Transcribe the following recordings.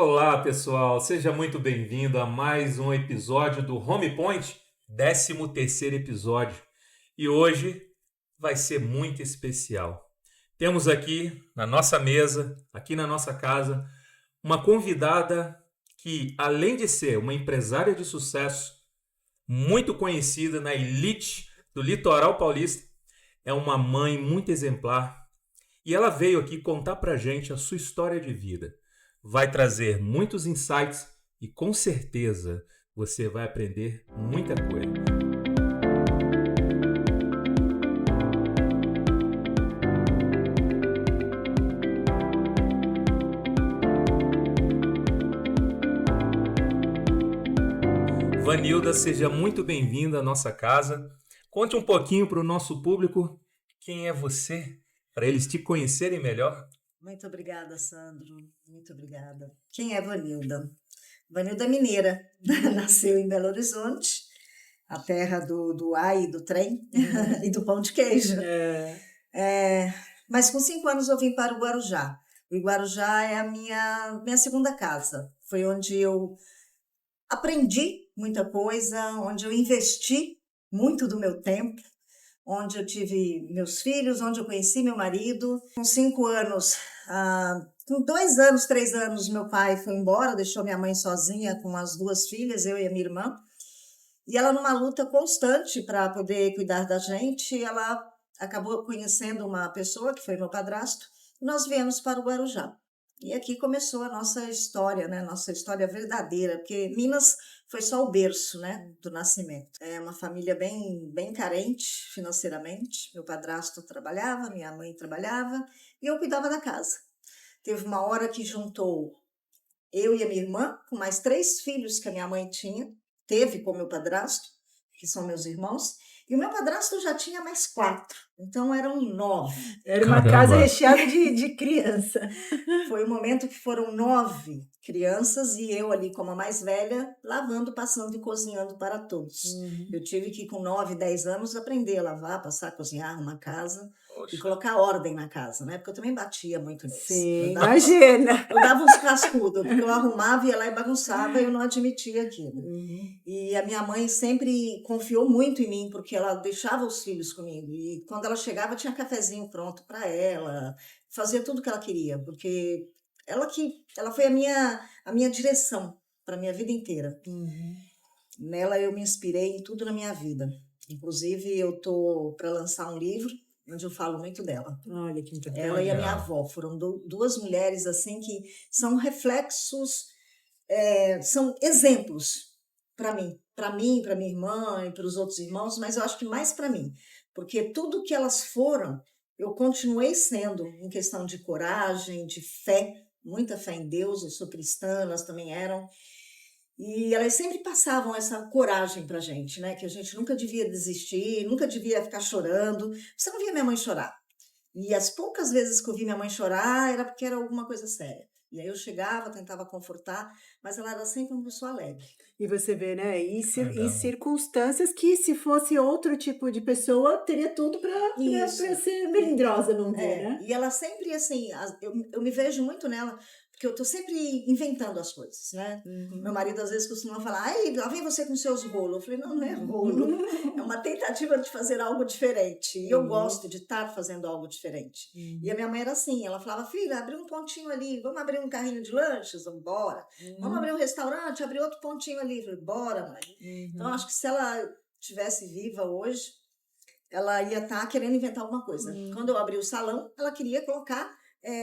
Olá, pessoal, seja muito bem-vindo a mais um episódio do Home Point, 13º episódio. E hoje vai ser muito especial. Temos aqui na nossa mesa, aqui na nossa casa, uma convidada que, além de ser uma empresária de sucesso, muito conhecida na elite do litoral paulista, é uma mãe muito exemplar. E ela veio aqui contar pra gente a sua história de vida. Vai trazer muitos insights e com certeza você vai aprender muita coisa. Vanilda, seja muito bem-vinda à nossa casa. Conte um pouquinho para o nosso público quem é você, para eles te conhecerem melhor. Muito obrigada, Sandro. Muito obrigada. Quem é Vanilda? Vanilda é mineira. Nasceu em Belo Horizonte, a terra do ai e do trem e do pão de queijo. Mas com 5 anos eu vim para o Guarujá. O Guarujá é a minha segunda casa. Foi onde eu aprendi muita coisa, onde eu investi muito do meu tempo, onde eu tive meus filhos, onde eu conheci meu marido. Com 5 anos, com 2 anos, 3 anos, meu pai foi embora, deixou minha mãe sozinha com as 2 filhas, eu e a minha irmã. E ela, numa luta constante para poder cuidar da gente, ela acabou conhecendo uma pessoa, que foi meu padrasto, e nós viemos para o Guarujá. E aqui começou a nossa história, né? Nossa história verdadeira, porque Minas foi só o berço, né, do nascimento. É uma família bem carente financeiramente. Meu padrasto trabalhava, minha mãe trabalhava e eu cuidava da casa. Teve uma hora que juntou eu e a minha irmã, com mais 3 filhos que a minha mãe teve com o meu padrasto, que são meus irmãos, e o meu padrasto já tinha mais 4, então eram 9. Era uma Caramba. casa recheada de criança. Foi um momento que foram 9 crianças e eu ali como a mais velha, lavando, passando e cozinhando para todos. Eu tive que com 9, 10 anos aprender a lavar, passar, cozinhar, arrumar casa e colocar ordem na casa, né? Porque eu também batia muito neles. Sim, imagina. Eu dava uns cascudos, porque eu arrumava, ia lá e bagunçava e eu não admitia aquilo. E a minha mãe sempre confiou muito em mim, porque ela deixava os filhos comigo. E quando ela chegava, tinha cafezinho pronto para ela, fazia tudo que ela queria, porque ela foi a minha direção para a minha vida inteira. Nela eu me inspirei em tudo na minha vida. Inclusive, eu estou para lançar um livro onde eu falo muito dela. Olha que interessante. Ela e a minha avó foram 2 mulheres assim que são reflexos, são exemplos para mim, para minha irmã e para os outros irmãos, mas eu acho que mais para mim, porque tudo que elas foram, eu continuei sendo em questão de coragem, de fé, muita fé em Deus. Eu sou cristã, elas também eram. E elas sempre passavam essa coragem pra gente, né? Que a gente nunca devia desistir, nunca devia ficar chorando. Você não via minha mãe chorar. E as poucas vezes que eu vi minha mãe chorar era porque era alguma coisa séria. E aí eu chegava, tentava confortar, mas ela era sempre uma pessoa alegre. E você vê, né? Em Caramba. circunstâncias que, se fosse outro tipo de pessoa, teria tudo para ser melindrosa, vamos dizer, né? E ela sempre, assim, eu me vejo muito nela, porque eu tô sempre inventando as coisas, né? Meu marido às vezes costuma falar, ai, lá vem você com seus rolos. Eu falei, não é rolo, é uma tentativa de fazer algo diferente. E eu gosto de estar fazendo algo diferente. E a minha mãe era assim, ela falava, filha, abre um pontinho ali, vamos abrir um carrinho de lanches? Vamos embora. Vamos abrir um restaurante, abrir outro pontinho ali. Eu falei, bora, mãe. Então, acho que se ela estivesse viva hoje, ela ia estar querendo inventar alguma coisa. Quando eu abri o salão, ela queria colocar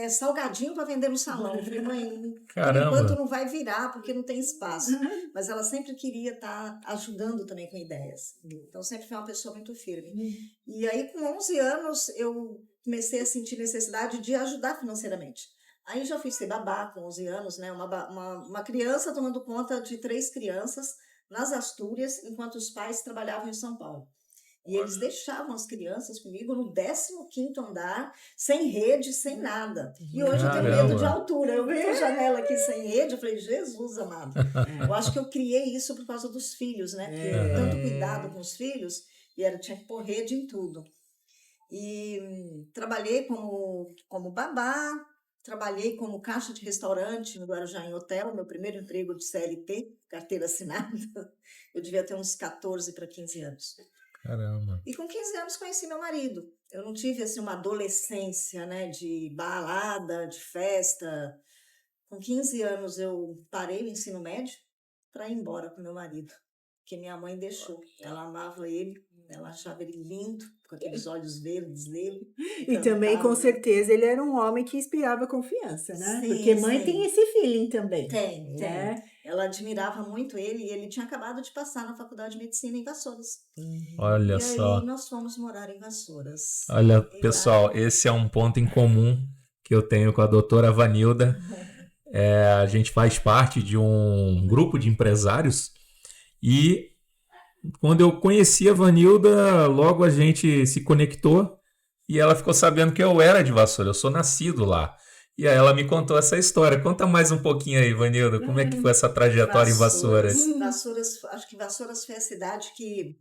salgadinho para vender no salão. Eu falei, mãe, por Caramba. enquanto não vai virar, porque não tem espaço. Mas ela sempre queria estar ajudando também com ideias. Então, sempre foi uma pessoa muito firme. E aí, com 11 anos, eu comecei a sentir necessidade de ajudar financeiramente. Aí já fui ser babá com 11 anos, né? Uma criança tomando conta de 3 crianças nas Astúrias, enquanto os pais trabalhavam em São Paulo. E eles deixavam as crianças comigo no 15º andar, sem rede, sem nada. E hoje eu tenho medo de altura. Eu vi a janela aqui sem rede, eu falei, Jesus amado. Eu acho que eu criei isso por causa dos filhos, né? Porque tanto cuidado com os filhos, e tinha que pôr rede em tudo. E trabalhei como babá, trabalhei como caixa de restaurante no Guarujá em hotel, meu primeiro emprego de CLT, carteira assinada. Eu devia ter uns 14 para 15 anos. Caramba. E com 15 anos conheci meu marido. Eu não tive assim uma adolescência, né, de balada, de festa. Com 15 anos eu parei o ensino médio para ir embora com meu marido, que minha mãe deixou. Ela amava ele, ela achava ele lindo, com aqueles olhos verdes dele. E também, com Cantava. certeza, ele era um homem que inspirava confiança, né? Sim, Porque mãe sim. tem esse feeling também. Tem. Né? Ela admirava muito ele e ele tinha acabado de passar na faculdade de medicina em Vassouras. Olha E só. aí nós fomos morar em Vassouras. Olha, E pessoal, esse é um ponto em comum que eu tenho com a doutora Vanilda. A gente faz parte de um grupo de empresários e quando eu conheci a Vanilda, logo a gente se conectou e ela ficou sabendo que eu era de Vassoura, eu sou nascido lá. E aí ela me contou essa história. Conta mais um pouquinho aí, Vanilda, como é que foi essa trajetória em Vassouras? Vassouras, acho que Vassouras foi a cidade que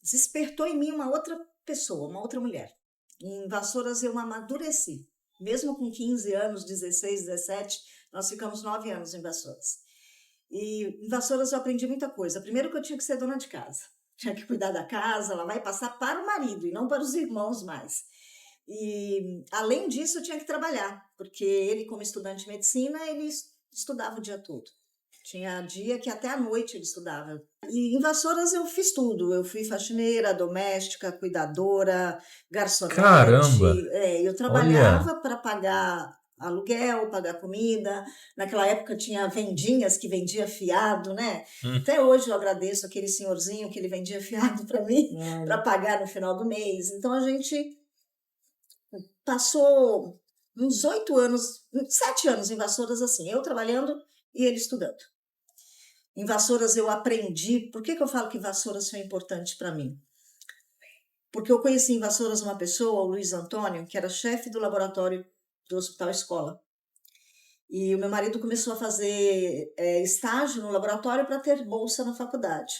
despertou em mim uma outra pessoa, uma outra mulher. Em Vassouras eu amadureci. Mesmo com 15 anos, 16, 17, nós ficamos 9 anos em Vassouras. E em Vassouras eu aprendi muita coisa. Primeiro que eu tinha que ser dona de casa. Tinha que cuidar da casa, lavar e passar para o marido e não para os irmãos mais. E, além disso, eu tinha que trabalhar, porque ele, como estudante de medicina, ele estudava o dia todo. Tinha dia que até à noite ele estudava. E em Vassouras eu fiz tudo. Eu fui faxineira, doméstica, cuidadora, garçonete. Caramba! Eu trabalhava para pagar aluguel, pagar comida. Naquela época tinha vendinhas que vendia fiado, né? Até hoje eu agradeço aquele senhorzinho que ele vendia fiado para mim, para pagar no final do mês. Então a gente passou uns 8 anos, 7 anos em Vassouras assim, eu trabalhando e ele estudando. Em Vassouras eu aprendi. Por que eu falo que Vassouras foi importante para mim? Porque eu conheci em Vassouras uma pessoa, o Luiz Antônio, que era chefe do laboratório do Hospital Escola. E o meu marido começou a fazer estágio no laboratório para ter bolsa na faculdade.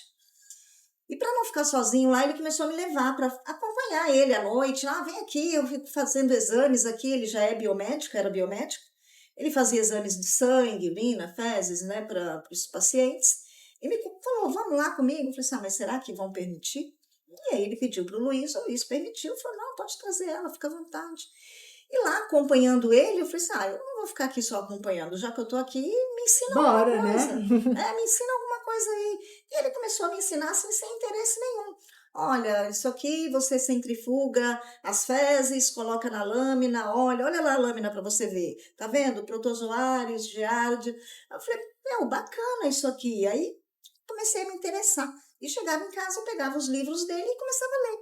E para não ficar sozinho lá, ele começou a me levar para acompanhar ele à noite. Vem aqui, eu fico fazendo exames aqui. Ele já é biomédico, era biomédico. Ele fazia exames de sangue, urina, fezes, né, para os pacientes. E me falou, vamos lá comigo. Eu falei mas será que vão permitir? E aí ele pediu para o Luiz permitiu. Falou, não, pode trazer ela, fica à vontade. E lá, acompanhando ele, eu falei eu não vou ficar aqui só acompanhando, já que eu estou aqui, me ensina alguma coisa. Né? Me ensina alguma coisa aí. E ele começou a me ensinar assim, sem interesse nenhum. Olha, isso aqui você centrifuga as fezes, coloca na lâmina, olha lá a lâmina para você ver. Tá vendo? Protozoários, giardia. Eu falei, bacana isso aqui. Aí comecei a me interessar. E chegava em casa, eu pegava os livros dele e começava a ler.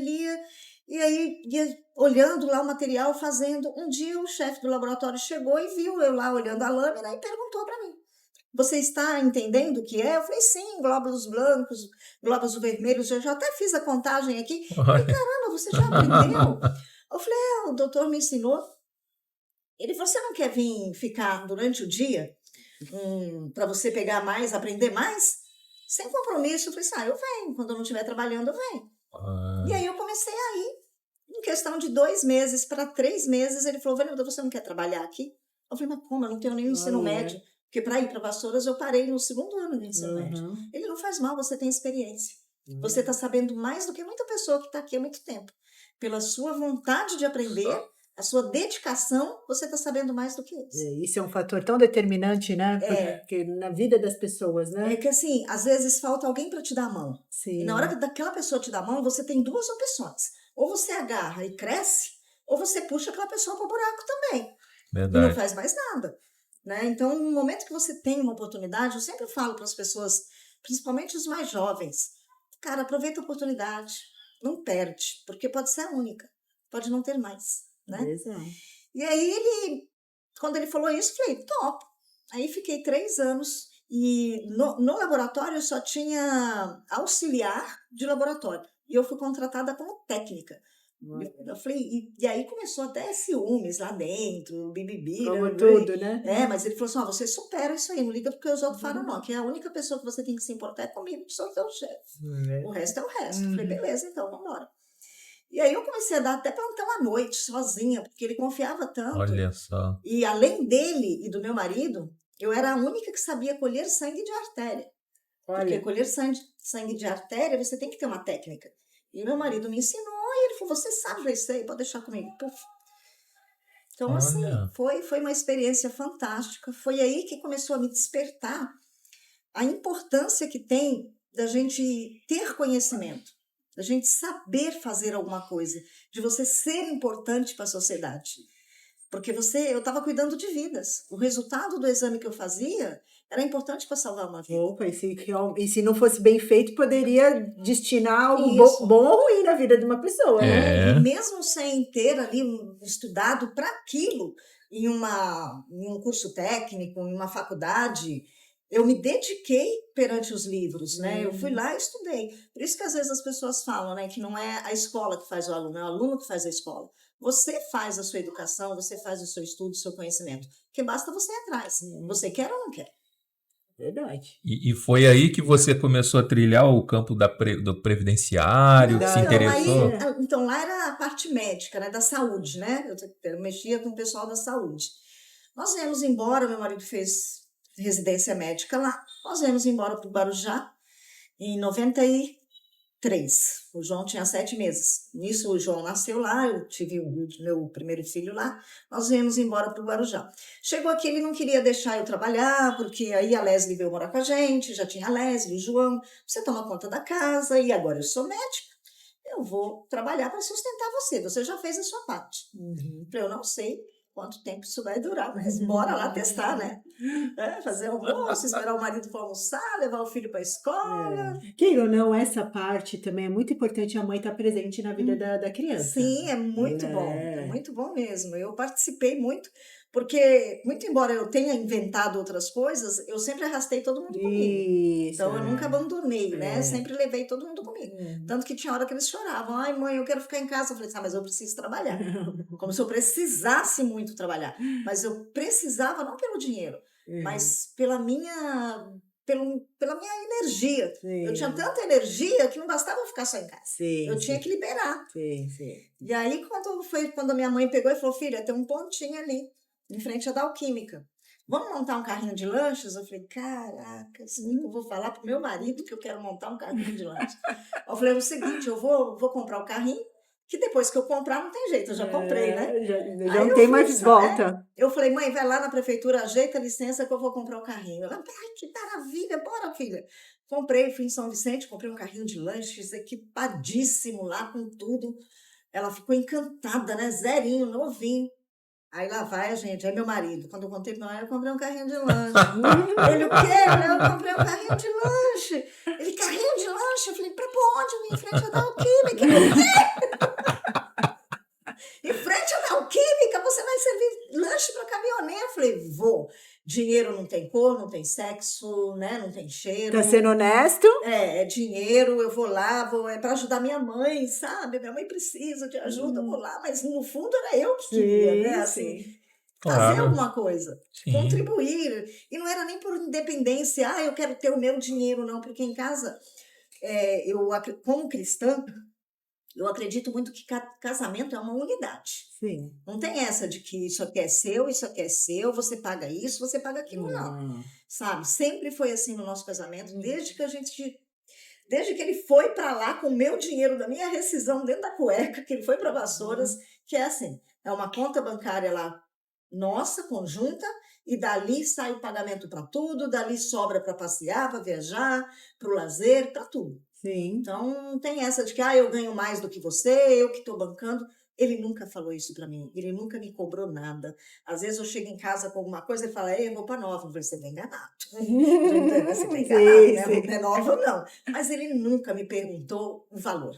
Lia. E aí, ia olhando lá o material, fazendo. Um dia o chefe do laboratório chegou e viu eu lá olhando a lâmina e perguntou para mim, você está entendendo o que é? Eu falei, sim, glóbulos brancos, glóbulos vermelhos, eu já até fiz a contagem aqui. Eu falei, caramba, você já aprendeu? Eu falei, o doutor me ensinou. Ele falou, você não quer vir ficar durante o dia para você pegar mais, aprender mais? Sem compromisso. Eu falei, eu venho, quando eu não estiver trabalhando, eu venho. E aí eu comecei a ir. Em questão de 2 meses para 3 meses, ele falou, Vanilda, você não quer trabalhar aqui? Eu falei, mas como? Eu não tenho nenhum ensino médio. Porque para ir para Vassouras eu parei no 2º ano de ensino médio. Ele não faz mal, você tem experiência. Você está sabendo mais do que muita pessoa que está aqui há muito tempo. Pela sua vontade de aprender, a sua dedicação, você está sabendo mais do que isso. Isso é um fator tão determinante, né? Porque na vida das pessoas, né? É que assim, às vezes falta alguém para te dar a mão. Sim. E na hora que daquela pessoa te dá a mão, você tem 2 opções. Ou você agarra e cresce, ou você puxa aquela pessoa para o buraco também. Verdade. E não faz mais nada. Né? Então, no momento que você tem uma oportunidade, eu sempre falo para as pessoas, principalmente os mais jovens, cara, aproveita a oportunidade, não perde, porque pode ser a única, pode não ter mais. Né? Exato. E aí, quando ele falou isso, eu falei, top. Aí fiquei 3 anos e no laboratório só tinha auxiliar de laboratório. E eu fui contratada como técnica. Eu falei, e aí começou até ciúmes lá dentro, bibibi. Como tudo, né? Mas ele falou assim, você supera isso aí, não liga porque os outros falam não, que a única pessoa que você tem que se importar é comigo, que sou o teu chefe. O resto é o resto. Eu falei, beleza, então, vamos embora. E aí eu comecei a dar até plantão à noite, sozinha, porque ele confiava tanto. Olha só. E além dele e do meu marido, eu era a única que sabia colher sangue de artéria. Porque Olha, colher sangue de artéria, você tem que ter uma técnica. E meu marido me ensinou, e ele falou, você sabe já isso aí, pode deixar comigo. Puf. Então, assim, Olha. foi uma experiência fantástica. Foi aí que começou a me despertar a importância que tem da gente ter conhecimento, da gente saber fazer alguma coisa, de você ser importante para a sociedade. Porque eu estava cuidando de vidas. O resultado do exame que eu fazia era importante para salvar uma vida. opa, e se não fosse bem feito, poderia destinar algo Isso. bom ou ruim na vida de uma pessoa, né? E mesmo sem ter ali estudado para aquilo, em um curso técnico, em uma faculdade, eu me dediquei perante os livros, né? Eu fui lá e estudei. Por isso que às vezes as pessoas falam, né, que não é a escola que faz o aluno que faz a escola. Você faz a sua educação, você faz o seu estudo, o seu conhecimento. Porque basta você ir atrás. Você quer ou não quer? Verdade. E foi aí que você começou a trilhar o campo do previdenciário, que se Não, interessou? Então lá era a parte médica, né, da saúde, né? Eu mexia com o pessoal da saúde. Nós viemos embora, meu marido fez residência médica lá. Nós viemos embora para o Guarujá em 93. O João tinha 7 meses. Nisso o João nasceu lá, eu tive o meu primeiro filho lá. Nós viemos embora para o Guarujá. Chegou aqui, ele não queria deixar eu trabalhar, porque aí a Leslie veio morar com a gente, já tinha a Leslie, o João. Você toma conta da casa e agora eu sou médica. Eu vou trabalhar para sustentar você. Você já fez a sua parte. Eu não sei quanto tempo isso vai durar, mas bora lá testar, né? Fazer almoço, esperar o marido para almoçar, levar o filho para a escola. Queira ou não, essa parte também é muito importante a mãe estar presente na vida da criança. Sim, é muito bom mesmo. Eu participei muito, porque, muito embora eu tenha inventado outras coisas, eu sempre arrastei todo mundo comigo. Então, eu nunca abandonei, né? Sempre levei todo mundo comigo. Tanto que tinha hora que eles choravam. Ai, mãe, eu quero ficar em casa. Eu falei, mas eu preciso trabalhar. Como se eu precisasse muito trabalhar. Mas eu precisava não pelo dinheiro, mas pela minha energia. Eu tinha tanta energia que não bastava ficar só em casa. Eu tinha que liberar. E aí, quando a minha mãe pegou e falou, filha, tem um pontinho ali, em frente à Dalquímica. Vamos montar um carrinho de lanches? Eu falei, caraca, eu vou falar pro meu marido que eu quero montar um carrinho de lanches. Eu falei, o seguinte, eu vou comprar o carrinho, que depois que eu comprar não tem jeito, eu já comprei, né? Já não tem mais volta. Eu falei, mãe, vai lá na prefeitura, ajeita a licença que eu vou comprar o carrinho. Ela, ai, que maravilha, bora, filha. Comprei, fui em São Vicente, comprei um carrinho de lanches equipadíssimo lá com tudo. Ela ficou encantada, né? Zerinho, novinho. Aí lá vai a gente, aí meu marido, quando eu contei para ele, eu comprei um carrinho de lanche. Ele, o quê? Eu comprei um carrinho de lanche. Ele, carrinho de lanche? Eu falei, pra onde? Em frente à Dalquímica. Ele, o quê? Em frente à Dalquímica, você vai servir lanche para caminhoneiro? Eu falei, vou. Dinheiro não tem cor, não tem sexo, né? Não tem cheiro. Tá sendo honesto? É dinheiro, eu vou lá, é para ajudar minha mãe, sabe? Minha mãe precisa de ajuda, eu vou lá. Mas no fundo era eu que queria, né? Assim, fazer alguma coisa, contribuir. E não era nem por independência, eu quero ter o meu dinheiro, não. Porque em casa, como cristã, eu acredito muito que casamento é uma unidade. Sim. Não tem essa de que isso aqui é seu, você paga isso, você paga aquilo, não. Sabe? Sempre foi assim no nosso casamento, desde que ele foi para lá com o meu dinheiro da minha rescisão dentro da cueca, que ele foi para Vassouras, que é assim, é uma conta bancária lá nossa, conjunta, e dali sai o pagamento para tudo, dali sobra para passear, para viajar, para o lazer, para tudo. Sim. Então, não tem essa de que eu ganho mais do que você, eu que estou bancando. Ele nunca falou isso para mim, ele nunca me cobrou nada. Às vezes eu chego em casa com alguma coisa, ele fala, ei, roupa nova. Eu falei, você está enganado. Você está enganado, né? Roupa é nova ou não. Mas ele nunca me perguntou o valor.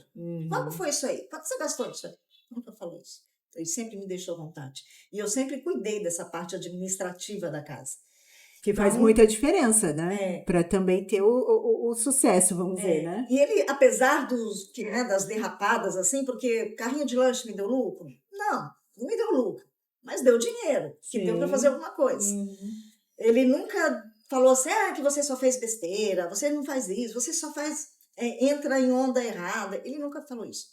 Quanto foi isso aí? Quanto você gastou nisso aí? Nunca falou isso. Ele sempre me deixou à vontade. E eu sempre cuidei dessa parte administrativa da casa. Que faz muita diferença, né? Para também ter o sucesso, vamos dizer, né? E ele, apesar das derrapadas, assim, porque carrinho de lanche me deu lucro? Não me deu lucro, mas deu dinheiro, que deu para fazer alguma coisa. Ele nunca falou assim, que você só fez besteira, você não faz isso, você só entra em onda errada. Ele nunca falou isso.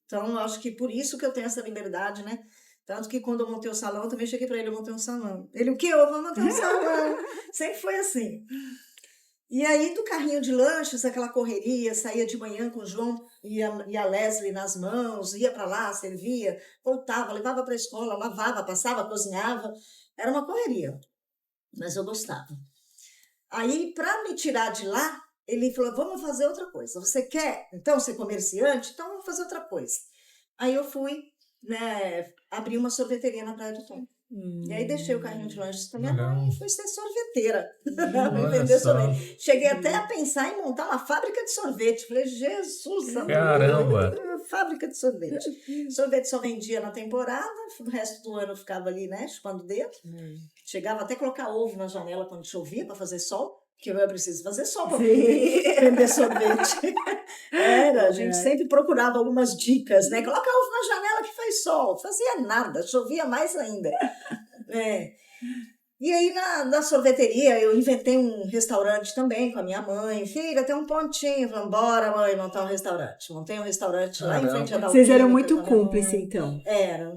Então, eu acho que por isso que eu tenho essa liberdade, né? Tanto que quando eu montei o salão, eu também cheguei para ele, eu montei um salão. Ele, o quê? Eu vou montar um salão. Sempre foi assim. E aí, do carrinho de lanches, aquela correria, saía de manhã com o João e a Leslie nas mãos, ia para lá, servia, voltava, levava para a escola, lavava, passava, cozinhava. Era uma correria, mas eu gostava. Aí, para me tirar de lá, ele falou, vamos fazer outra coisa. Você quer, então, ser comerciante? Então, vamos fazer outra coisa. Aí eu fui, né, abrir uma sorveteria na Praia do Tom. E aí deixei o carrinho de lanches com a minha mãe e fui ser sorveteira. Vender sorvete. Cheguei até a pensar em montar uma fábrica de sorvete. Falei, Jesus, Caramba! uma fábrica de sorvete. Sorvete só vendia na temporada, o resto do ano eu ficava ali, né, chupando o dedo. Chegava até a colocar ovo na janela quando chovia para fazer sol. Que eu preciso fazer sol para vender sorvete. A gente sempre procurava algumas dicas, né? Coloca ovo na janela que faz sol. Fazia nada, chovia mais ainda. E aí, na sorveteria, eu inventei um restaurante também com a minha mãe. Filha, tem um pontinho. Falei, bora, mãe, montar um restaurante. Montei um restaurante lá em frente a Dalquímica. Vocês eram muito cúmplices, então. Era.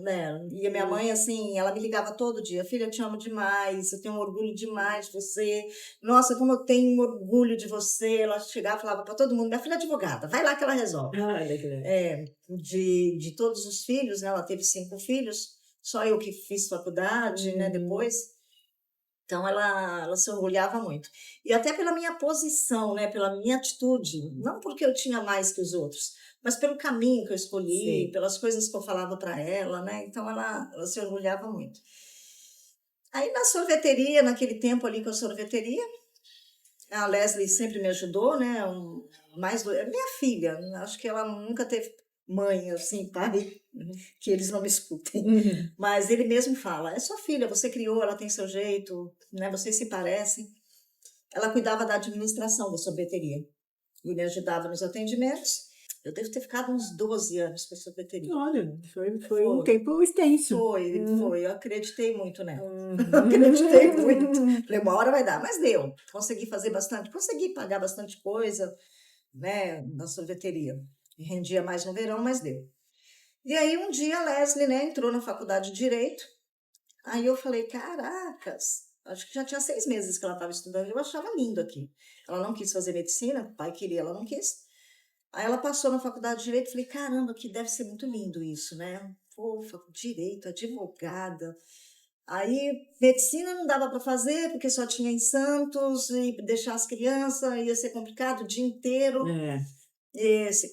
E a minha mãe, assim, ela me ligava todo dia. Filha, eu te amo demais, eu tenho um orgulho demais de você. Nossa, como eu tenho um orgulho de você. Ela chegava e falava para todo mundo, minha filha é advogada, vai lá que ela resolve. De todos os filhos, né? Ela teve 5 filhos. Só eu que fiz faculdade, né, depois. Então, ela se orgulhava muito. E até pela minha posição, né? Pela minha atitude. Não porque eu tinha mais que os outros, mas pelo caminho que eu escolhi, sim, pelas coisas que eu falava para ela, né? Então, ela se orgulhava muito. Aí, na sorveteria, naquele tempo ali com a sorveteria, a Leslie sempre me ajudou, né? Minha filha, acho que ela nunca teve mãe, assim, pai, que eles não me escutem. Mas ele mesmo fala, é sua filha, você criou, ela tem seu jeito, né? Vocês se parecem. Ela cuidava da administração da sorveteria e me ajudava nos atendimentos. Eu devo ter ficado uns 12 anos com a sorveteria. Olha, foi um tempo extenso. Foi. Eu acreditei muito nela. Acreditei muito. Falei, uma hora vai dar, mas deu. Consegui pagar bastante coisa, né, na sorveteria. E rendia mais no verão, mas deu. E aí, um dia, a Leslie, né, entrou na faculdade de Direito. Aí eu falei, caracas, acho que já tinha 6 meses que ela estava estudando. Eu achava lindo aqui. Ela não quis fazer medicina, o pai queria, ela não quis. Aí ela passou na faculdade de Direito. Falei, caramba, que deve ser muito lindo isso, né? Pô, Direito, advogada. Aí, medicina não dava para fazer, porque só tinha em Santos, e deixar as crianças ia ser complicado o dia inteiro.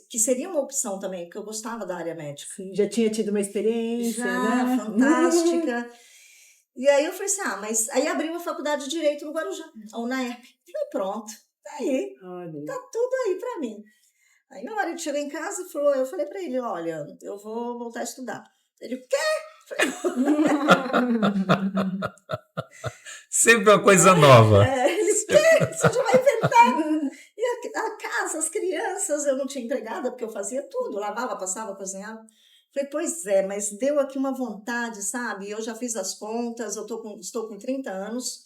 Que seria uma opção também, porque eu gostava da área médica. Sim, já tinha tido uma experiência, né? Fantástica. E aí eu falei assim, mas aí abriu a faculdade de Direito no Guarujá, ou na ERP. Falei, pronto, tá aí, tá tudo aí para mim. Aí meu marido chegou em casa e falou, eu falei para ele, olha, eu vou voltar a estudar. Ele, o quê? Sempre uma coisa nova. Ele, o quê? Você já vai inventar? E a casa, as crianças, eu não tinha empregada, porque eu fazia tudo, lavava, passava, cozinhava. Falei, pois é, mas deu aqui uma vontade, sabe? Eu já fiz as contas, estou com 30 anos.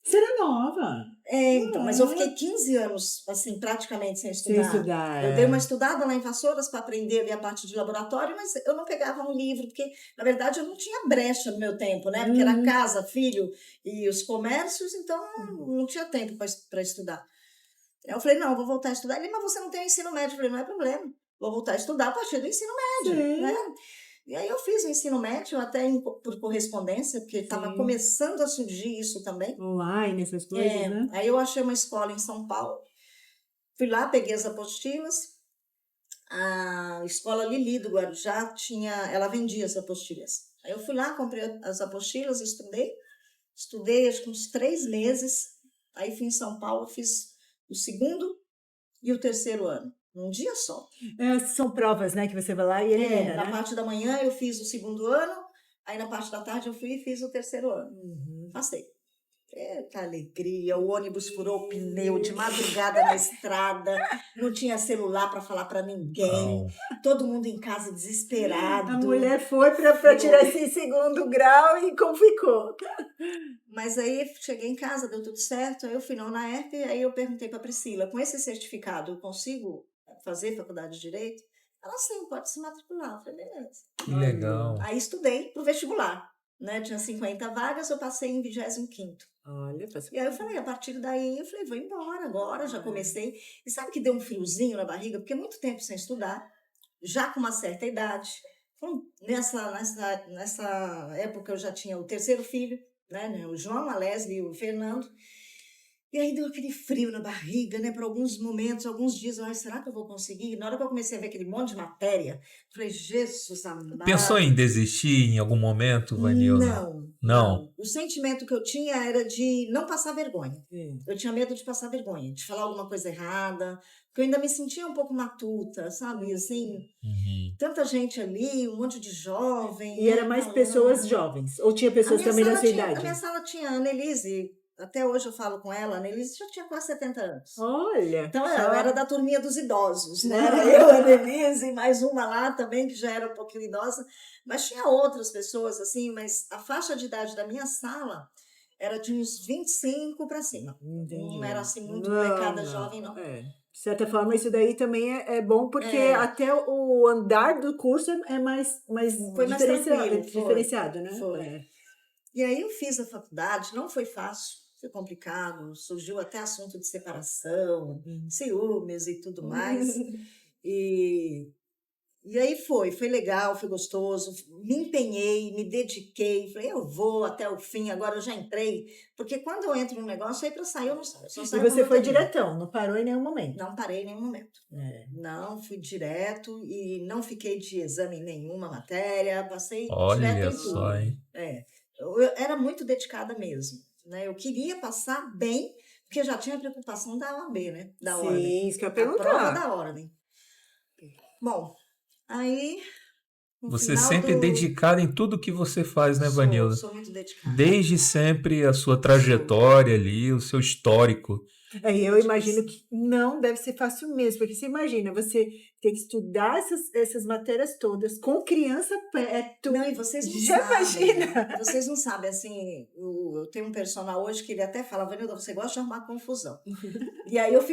Você era nova. Então, mas eu fiquei 15 anos, assim, praticamente sem estudar. Eu dei uma estudada lá em Vassouras para aprender ali a parte de laboratório, mas eu não pegava um livro, porque, na verdade, eu não tinha brecha no meu tempo, né? Porque era casa, filho e os comércios, então não tinha tempo para estudar. Eu falei, não, eu vou voltar a estudar. Ele, mas você não tem ensino médio? Eu falei, não é problema. Vou voltar a estudar a partir do ensino médio, né? E aí eu fiz o ensino médio até por correspondência, porque estava começando a surgir isso também. Online, essas coisas, né? Aí eu achei uma escola em São Paulo. Fui lá, peguei as apostilas. A escola Lili do Guarujá ela vendia as apostilas. Aí eu fui lá, comprei as apostilas, estudei acho que uns 3 meses. Aí fui em São Paulo, fiz o 2º e o 3º ano. Num dia só. São provas, né? Que você vai lá e elimina, na parte da manhã eu fiz o 2º ano, aí na parte da tarde eu fui e fiz o 3º ano. Passei. Que alegria, o ônibus furou o pneu de madrugada na estrada, não tinha celular para falar para ninguém, todo mundo em casa desesperado. A mulher foi para tirar esse 2º grau e como ficou? Mas aí cheguei em casa, deu tudo certo, aí eu fui na ERP, aí eu perguntei para Priscila, com esse certificado eu consigo fazer faculdade de Direito? Ela, sim, pode se matricular. Eu falei, beleza. Que legal. Aí estudei pro vestibular, né? Tinha 50 vagas, eu passei em 25º. Olha, E aí eu falei, a partir daí, eu falei, vou embora agora, já comecei. E sabe que deu um friozinho na barriga? Porque muito tempo sem estudar, já com uma certa idade. Então, nessa época eu já tinha o terceiro filho, né? O João, a Leslie e o Fernando. E aí deu aquele frio na barriga, né? Por alguns momentos, alguns dias, eu, será que eu vou conseguir? Na hora que eu comecei a ver aquele monte de matéria, eu falei, Jesus amado. Pensou em desistir em algum momento, Vanilda? Não. Não. O sentimento que eu tinha era de não passar vergonha. Eu tinha medo de passar vergonha, de falar alguma coisa errada, porque eu ainda me sentia um pouco matuta, sabe? Assim, tanta gente ali, um monte de jovem. E era mais pessoas jovens? Ou tinha pessoas também da sua idade? A minha sala tinha a Annelise. Até hoje eu falo com ela, a Annelise já tinha quase 70 anos. Olha! Então eu era da turminha dos idosos, né? Era eu, a Annelise, e mais uma lá também, que já era um pouquinho idosa. Mas tinha outras pessoas, assim, mas a faixa de idade da minha sala era de uns 25 para cima. Entendi. Não era assim muito molecada jovem, não. De certa forma, isso daí também é bom, porque até o andar do curso é mais foi mais diferenciado, né? Foi. E aí eu fiz a faculdade, não foi fácil, foi complicado, surgiu até assunto de separação, ciúmes e tudo mais. E aí foi legal, foi gostoso, me empenhei, me dediquei, falei, eu vou até o fim, agora eu já entrei, porque quando eu entro num negócio, aí para sair eu não saio. Só saio e você foi diretão, não parou em nenhum momento? Não parei em nenhum momento. Não, fui direto e não fiquei de exame em nenhuma matéria, passei direto em tudo. Olha só, hein? Eu era muito dedicada mesmo, né? Eu queria passar bem, porque já tinha a preocupação da OAB, né? Da ordem. Sim, isso que eu ia perguntar. A prova da ordem. Bom, aí... Você sempre é dedicada em tudo que você faz, né, Vanilda? Sou muito dedicada. Desde sempre a sua trajetória ali, o seu histórico. Eu imagino que não deve ser fácil mesmo, porque você imagina, você ter que estudar essas matérias todas com criança perto. Não, e vocês não já sabem. Imagina. Vocês não sabem, assim, eu tenho um personal hoje que ele até fala, Vanilda, você gosta de arrumar confusão. E aí eu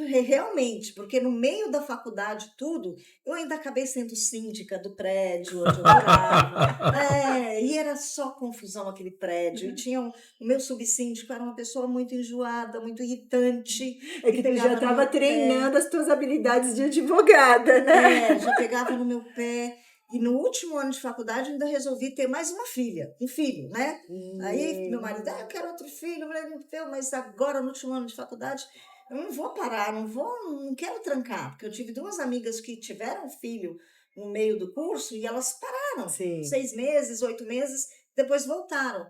realmente, porque no meio da faculdade tudo, eu ainda acabei sendo síndica do prédio onde eu morava. E era só confusão aquele prédio. E tinha o meu subsíndico era uma pessoa muito enjoada, muito irritante. É que ele já estava treinando as tuas habilidades de advogada, né? Já pegava no meu pé. E no último ano de faculdade, ainda resolvi ter mais um filho, né? Aí meu marido, eu quero outro filho. Eu falei, mas agora, no último ano de faculdade, eu não vou parar, não quero trancar. Porque eu tive 2 amigas que tiveram filho no meio do curso e elas pararam. Sim. 6 meses, 8 meses, depois voltaram.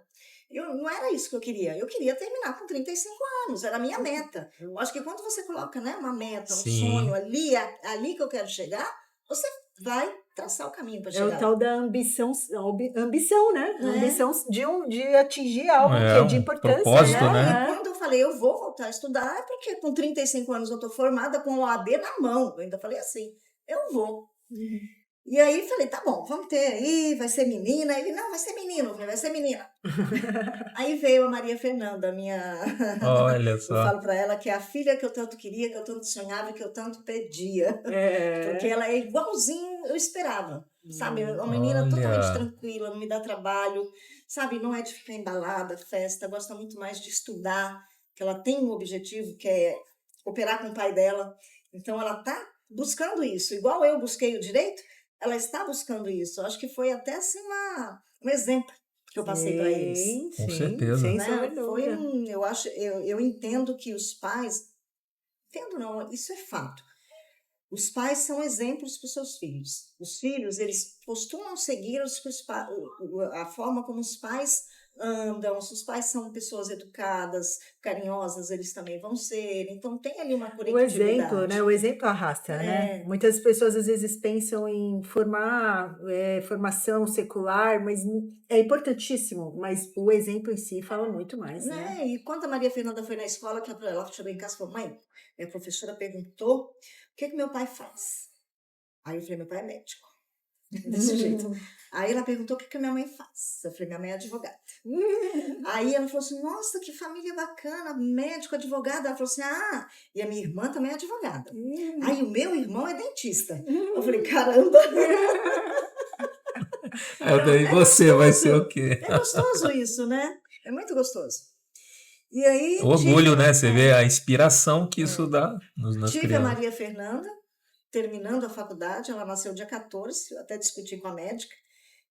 Não era isso que eu queria terminar com 35 anos, era a minha meta. Eu acho que quando você coloca, né, uma meta, um sonho ali que eu quero chegar, você vai traçar o caminho para chegar. É o tal da ambição, né? A ambição de atingir algo que é de importância. Propósito, né? E quando eu falei, eu vou voltar a estudar, é porque com 35 anos eu estou formada com o OAB na mão. Eu ainda falei assim, eu vou. E aí falei, tá bom, vamos ter aí, vai ser menina. Ele, não, vai ser menino. Eu falei, vai ser menina. Aí veio a Maria Fernanda, minha... Olha só. Eu falo pra ela que é a filha que eu tanto queria, que eu tanto sonhava, que eu tanto pedia. Porque ela é igualzinho eu esperava, sabe? Uma menina totalmente tranquila, não me dá trabalho, sabe? Não é de ficar embalada, festa, gosta muito mais de estudar, que ela tem um objetivo que é operar com o pai dela. Então ela tá buscando isso, igual eu busquei o direito, ela está buscando isso. Eu acho que foi até assim um exemplo que eu passei para eles. Com certeza. Né? Eu entendo que os pais, isso é fato. Os pais são exemplos para os seus filhos. Os filhos, eles costumam seguir a forma como os pais andam. Se os pais são pessoas educadas, carinhosas, eles também vão ser. Então, tem ali uma conectividade. O exemplo, né? O exemplo arrasta, né? Muitas pessoas, às vezes, pensam em formação secular, mas é importantíssimo. Mas o exemplo em si fala muito mais, né? E quando a Maria Fernanda foi na escola, que ela chegou em casa e falou, mãe, minha professora perguntou o que meu pai faz. Aí eu falei, meu pai é médico. desse jeito. Aí ela perguntou o que a minha mãe faz. Eu falei, minha mãe é advogada. Aí ela falou assim, nossa, que família bacana, médico, advogado. Ela falou assim, e a minha irmã também é advogada. Aí o meu irmão é dentista. Eu falei, caramba. Daí você vai ser o quê? É gostoso isso, né? É muito gostoso. E aí, orgulho, né? Você vê a inspiração que isso dá nas tive crianças. a Maria Fernanda, terminando a faculdade, ela nasceu dia 14, eu até discuti com a médica,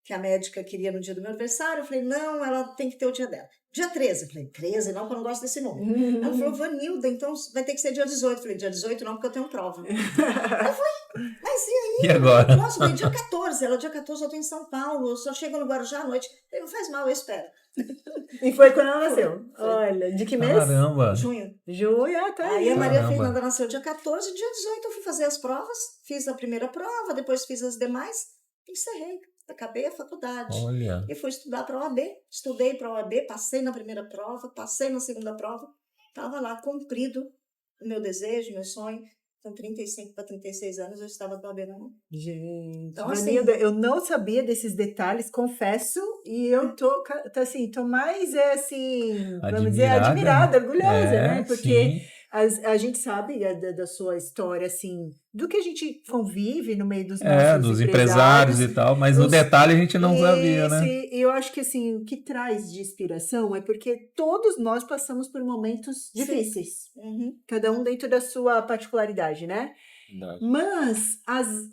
que a médica queria no dia do meu aniversário, eu falei, não, ela tem que ter o dia dela. Dia 13, eu falei, 13 não, porque eu não gosto desse número. Ela falou, Vanilda, então vai ter que ser dia 18. Eu falei, dia 18 não, porque eu tenho prova. Eu falei, mas e aí? E agora? Nossa, eu falei, dia 14, ela, dia 14 eu tô em São Paulo, eu só chego no Guarujá à noite. Eu falei, não faz mal, eu espero. E foi quando ela nasceu? Olha, de que mês? Caramba! Junho. Tá aí. Aí a Maria Caramba. Fernanda nasceu dia 14, dia 18 eu fui fazer as provas, fiz a primeira prova, depois fiz as demais, encerrei. Acabei a faculdade. Olha. E fui estudar para a OAB. Estudei para a OAB, passei na primeira prova, passei na segunda prova. Estava lá, cumprido o meu desejo, meu sonho. Com 35 para 36 anos, eu estava com a OAB na mão. Gente, então, Vanilda, assim, eu não sabia desses detalhes, confesso, e eu tô mais, vamos dizer, admirada, orgulhosa, né? Porque a gente sabe da sua história, assim, do que a gente convive no meio dos nossos dos empresários e tal, mas no detalhe a gente não sabia, né? E eu acho que, assim, o que traz de inspiração é porque todos nós passamos por momentos difíceis. Cada um dentro da sua particularidade, né? Verdade. Mas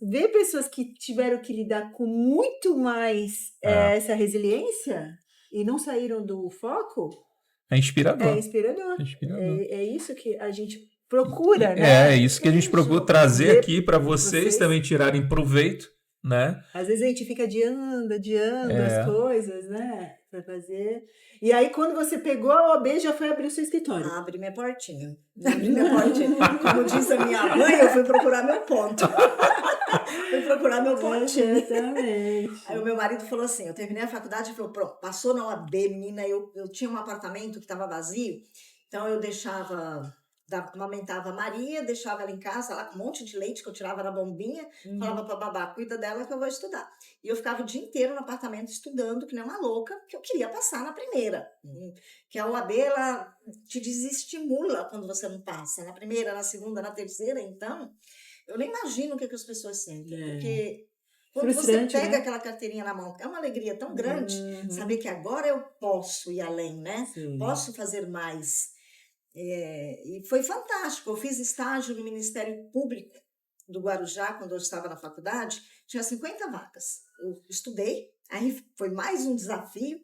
ver pessoas que tiveram que lidar com muito mais essa resiliência e não saíram do foco... É inspirador. É inspirador. É isso que a gente procura, né? É isso que a gente procura trazer aqui para vocês também tirarem proveito, né? Às vezes a gente fica adiando as coisas, né? Para fazer. E aí, quando você pegou a OAB, já foi abrir o seu escritório. Abri minha portinha. Como diz a minha mãe, eu fui procurar meu ponto. Fui procurar meu pontinho. Exatamente. Aí o meu marido falou assim, eu terminei a faculdade e falou, pronto, passou na OAB, menina, eu tinha um apartamento que estava vazio, então eu amamentava a Maria, deixava ela em casa lá com um monte de leite que eu tirava na bombinha, falava pra babá, cuida dela que eu vou estudar. E eu ficava o dia inteiro no apartamento estudando, que nem uma louca, que eu queria passar na primeira. Que a OAB, ela te desestimula quando você não passa, na primeira, na segunda, na terceira, então, eu nem imagino o que as pessoas sentem, porque... Quando você pega, né, aquela carteirinha na mão, é uma alegria tão grande saber que agora eu posso ir além, né? Sim. Posso fazer mais. E foi fantástico. Eu fiz estágio no Ministério Público do Guarujá, quando eu estava na faculdade, tinha 50 vagas. Eu estudei, aí foi mais um desafio.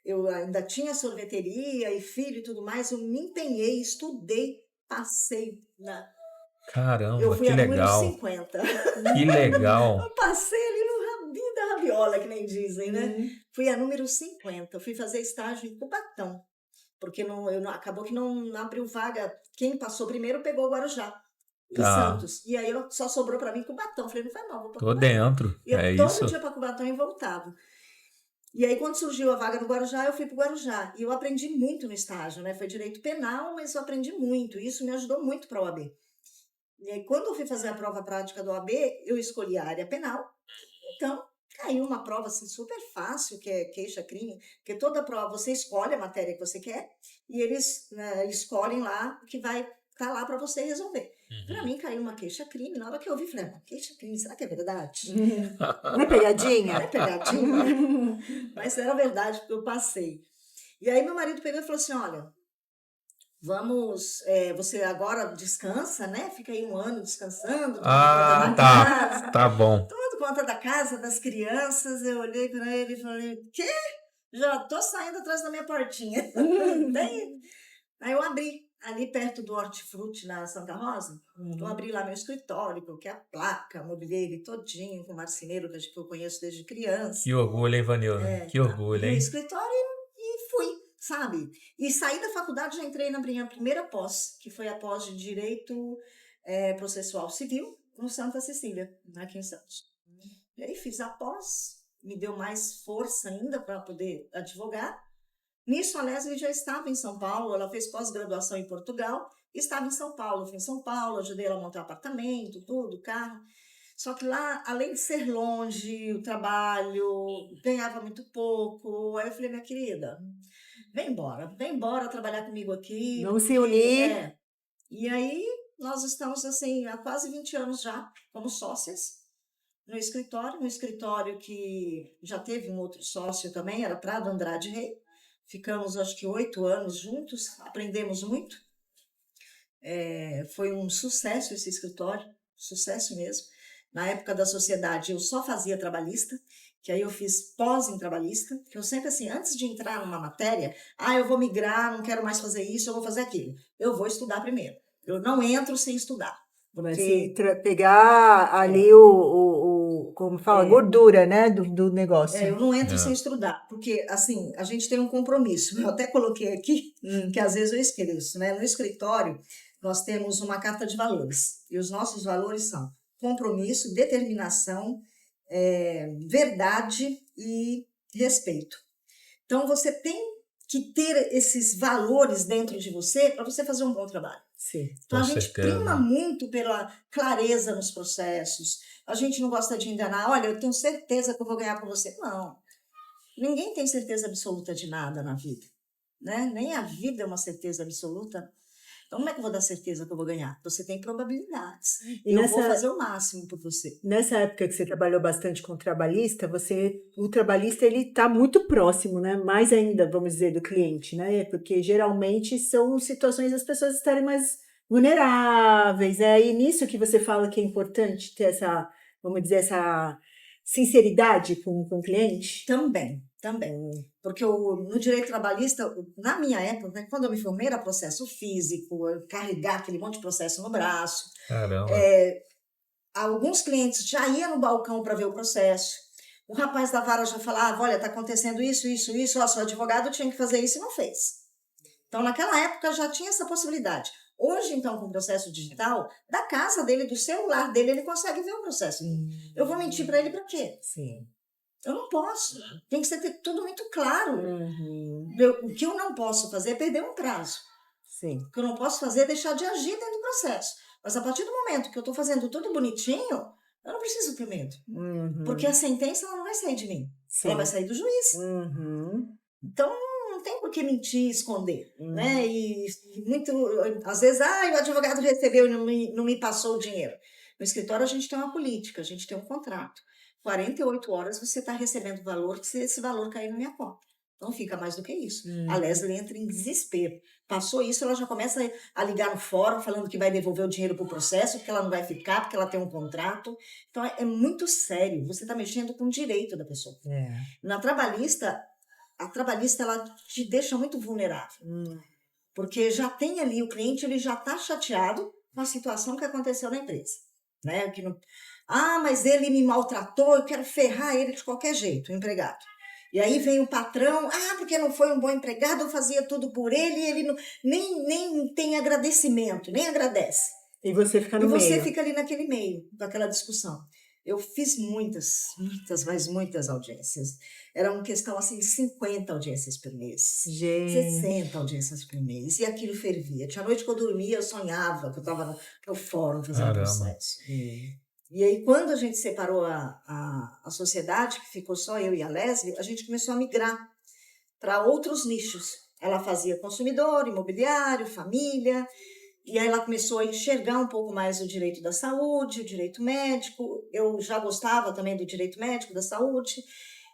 Eu ainda tinha sorveteria e filho e tudo mais. Eu me empenhei, estudei, passei na... Caramba, que legal. Eu fui a número 50. Que legal. Eu passei ali no rabinho da rabiola, que nem dizem, né? Fui a número 50. Eu fui fazer estágio em Cubatão, porque acabou que não abriu vaga. Quem passou primeiro pegou o Guarujá e Santos. E aí só sobrou para mim Cubatão. Falei, não faz mal, vou para Cubatão. Tô dentro, e eu todo dia para Cubatão e voltava. E aí, quando surgiu a vaga no Guarujá, eu fui para o Guarujá. E eu aprendi muito no estágio, né? Foi direito penal, mas eu aprendi muito. E isso me ajudou muito para a OAB. E aí, quando eu fui fazer a prova prática do OAB, eu escolhi a área penal. Então, caiu uma prova assim, super fácil, que é queixa-crime, porque toda prova você escolhe a matéria que você quer e eles escolhem lá o que vai estar lá para você resolver. Para mim, caiu uma queixa-crime. Na hora que eu vi, falei, queixa-crime, será que é verdade? Não é pegadinha? Não é pegadinha, né? Mas era verdade, porque eu passei. E aí, meu marido pegou e falou assim, olha... você agora descansa, né? Fica aí um ano descansando. Conta da casa, tá bom. Tudo conta da casa, das crianças. Eu olhei para ele e falei, quê? Já tô saindo atrás da minha portinha. Aí eu abri, ali perto do Hortifruti, na Santa Rosa, eu abri lá meu escritório, coloquei a placa, mobilei ele todinho, com o marceneiro que eu conheço desde criança. Que orgulho, hein, Vanilda? Que orgulho, hein? No escritório e fui. Sabe? E saí da faculdade, já entrei na minha primeira pós, que foi a pós de Direito Processual Civil, no Santa Cecília, aqui em Santos. E aí fiz a pós, me deu mais força ainda para poder advogar. Nisso, a Leslie já estava em São Paulo, ela fez pós-graduação em Portugal, e estava em São Paulo. Eu fui em São Paulo, ajudei ela a montar apartamento, tudo, carro. Só que lá, além de ser longe, o trabalho, ganhava muito pouco. Aí eu falei, minha querida, vem embora trabalhar comigo aqui. Vamos se unir. E aí nós estamos assim há quase 20 anos já, como sócias no escritório que já teve um outro sócio também, era Prado Andrade Rei. Ficamos acho que 8 anos juntos, aprendemos muito. Foi um sucesso esse escritório, sucesso mesmo. Na época da sociedade eu só fazia trabalhista, que aí eu fiz pós em trabalhista, que eu sempre assim, antes de entrar numa matéria, eu vou migrar, não quero mais fazer isso, eu vou fazer aquilo. Eu vou estudar primeiro. Eu não entro sem estudar. Porque pegar ali como fala, gordura, né, do negócio. Eu não entro sem estudar, porque assim, a gente tem um compromisso. Eu até coloquei aqui, que às vezes eu esqueço, né? No escritório, nós temos uma carta de valores. E os nossos valores são compromisso, determinação, verdade e respeito. Então, você tem que ter esses valores dentro de você para você fazer um bom trabalho. Sim, então, a gente prima muito pela clareza nos processos. A gente não gosta de enganar. Olha, eu tenho certeza que eu vou ganhar com você. Não. Ninguém tem certeza absoluta de nada na vida, né? Nem a vida é uma certeza absoluta. Então, como é que eu vou dar certeza que eu vou ganhar? Você tem probabilidades. E eu vou fazer o máximo por você. Nessa época que você trabalhou bastante com o trabalhista, o trabalhista ele está muito próximo, né? Mais ainda, vamos dizer, do cliente, né? Porque geralmente são situações das pessoas estarem mais vulneráveis. É e nisso que você fala que é importante ter essa, vamos dizer, essa sinceridade com o cliente? Também. Porque no direito trabalhista, na minha época, né, quando eu me formei, era processo físico, carregar aquele monte de processo no braço. Caramba. Alguns clientes já iam no balcão para ver o processo. O rapaz da vara já falava, olha, está acontecendo isso, ó, seu advogado tinha que fazer isso e não fez. Então, naquela época já tinha essa possibilidade. Hoje, então, com o processo digital, da casa dele, do celular dele, ele consegue ver o processo. Eu vou mentir para ele para quê? Sim. Eu não posso. Tem que ser tudo muito claro. O que eu não posso fazer é perder um prazo. Sim. O que eu não posso fazer é deixar de agir dentro do processo. Mas a partir do momento que eu estou fazendo tudo bonitinho, eu não preciso ter medo. Porque a sentença ela não vai sair de mim. Sim. Ela vai sair do juiz. Então, não tem por que mentir, esconder. Né? E às vezes, o advogado recebeu e não me passou o dinheiro. No escritório, a gente tem uma política, a gente tem um contrato. 48 horas você está recebendo valor, se esse valor cair na minha conta. Não fica mais do que isso. A Leslie entra em desespero. Passou isso, ela já começa a ligar no fórum, falando que vai devolver o dinheiro para o processo, porque ela não vai ficar, porque ela tem um contrato. Então, é muito sério. Você está mexendo com o direito da pessoa. Na trabalhista, a trabalhista, ela te deixa muito vulnerável. Porque já tem ali, o cliente ele já está chateado com a situação que aconteceu na empresa. Né? Que não... mas ele me maltratou, eu quero ferrar ele de qualquer jeito, o empregado. E aí vem o patrão, porque não foi um bom empregado, eu fazia tudo por ele, e ele não, nem tem agradecimento, nem agradece. E você fica no meio. E você fica ali naquele meio, daquela discussão. Eu fiz muitas audiências. Era uma questão assim, 50 audiências por mês. Gente. 60 audiências por mês. E aquilo fervia. Tinha noite que eu dormia, eu sonhava que eu estava no fórum fazendo processo. E aí, quando a gente separou a sociedade, que ficou só eu e a Leslie, a gente começou a migrar para outros nichos. Ela fazia consumidor, imobiliário, família, e aí ela começou a enxergar um pouco mais o direito da saúde, o direito médico. Eu já gostava também do direito médico, da saúde.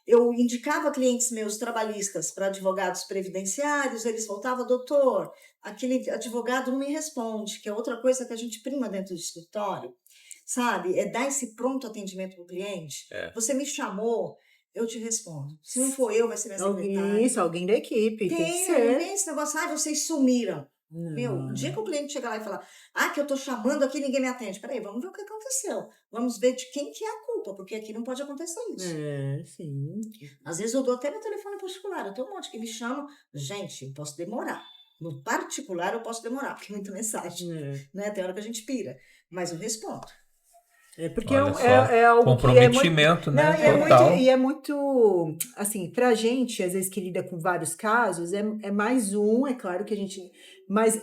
Eu indicava clientes meus trabalhistas para advogados previdenciários, eles voltavam, doutor, aquele advogado não me responde, que é outra coisa que a gente prima dentro do escritório. Sabe, é dar esse pronto atendimento para o cliente. Você me chamou, eu te respondo. Se não for eu, vai ser minha secretária. Isso, alguém da equipe. Tem que ser. Tem esse negócio, vocês sumiram. O dia que o cliente chegar lá e falar, que eu estou chamando aqui, ninguém me atende. Peraí, vamos ver o que aconteceu. Vamos ver de quem que é a culpa, porque aqui não pode acontecer isso. Sim. Às vezes eu dou até meu telefone particular, eu tenho um monte que me chamam. Gente, eu posso demorar. No particular eu posso demorar, porque é muita mensagem. Né? Tem hora que a gente pira, mas eu respondo. Porque é algo comprometimento, que né? Total. É muito, assim, pra gente, às vezes que lida com vários casos, é mais um, é claro que a gente, mas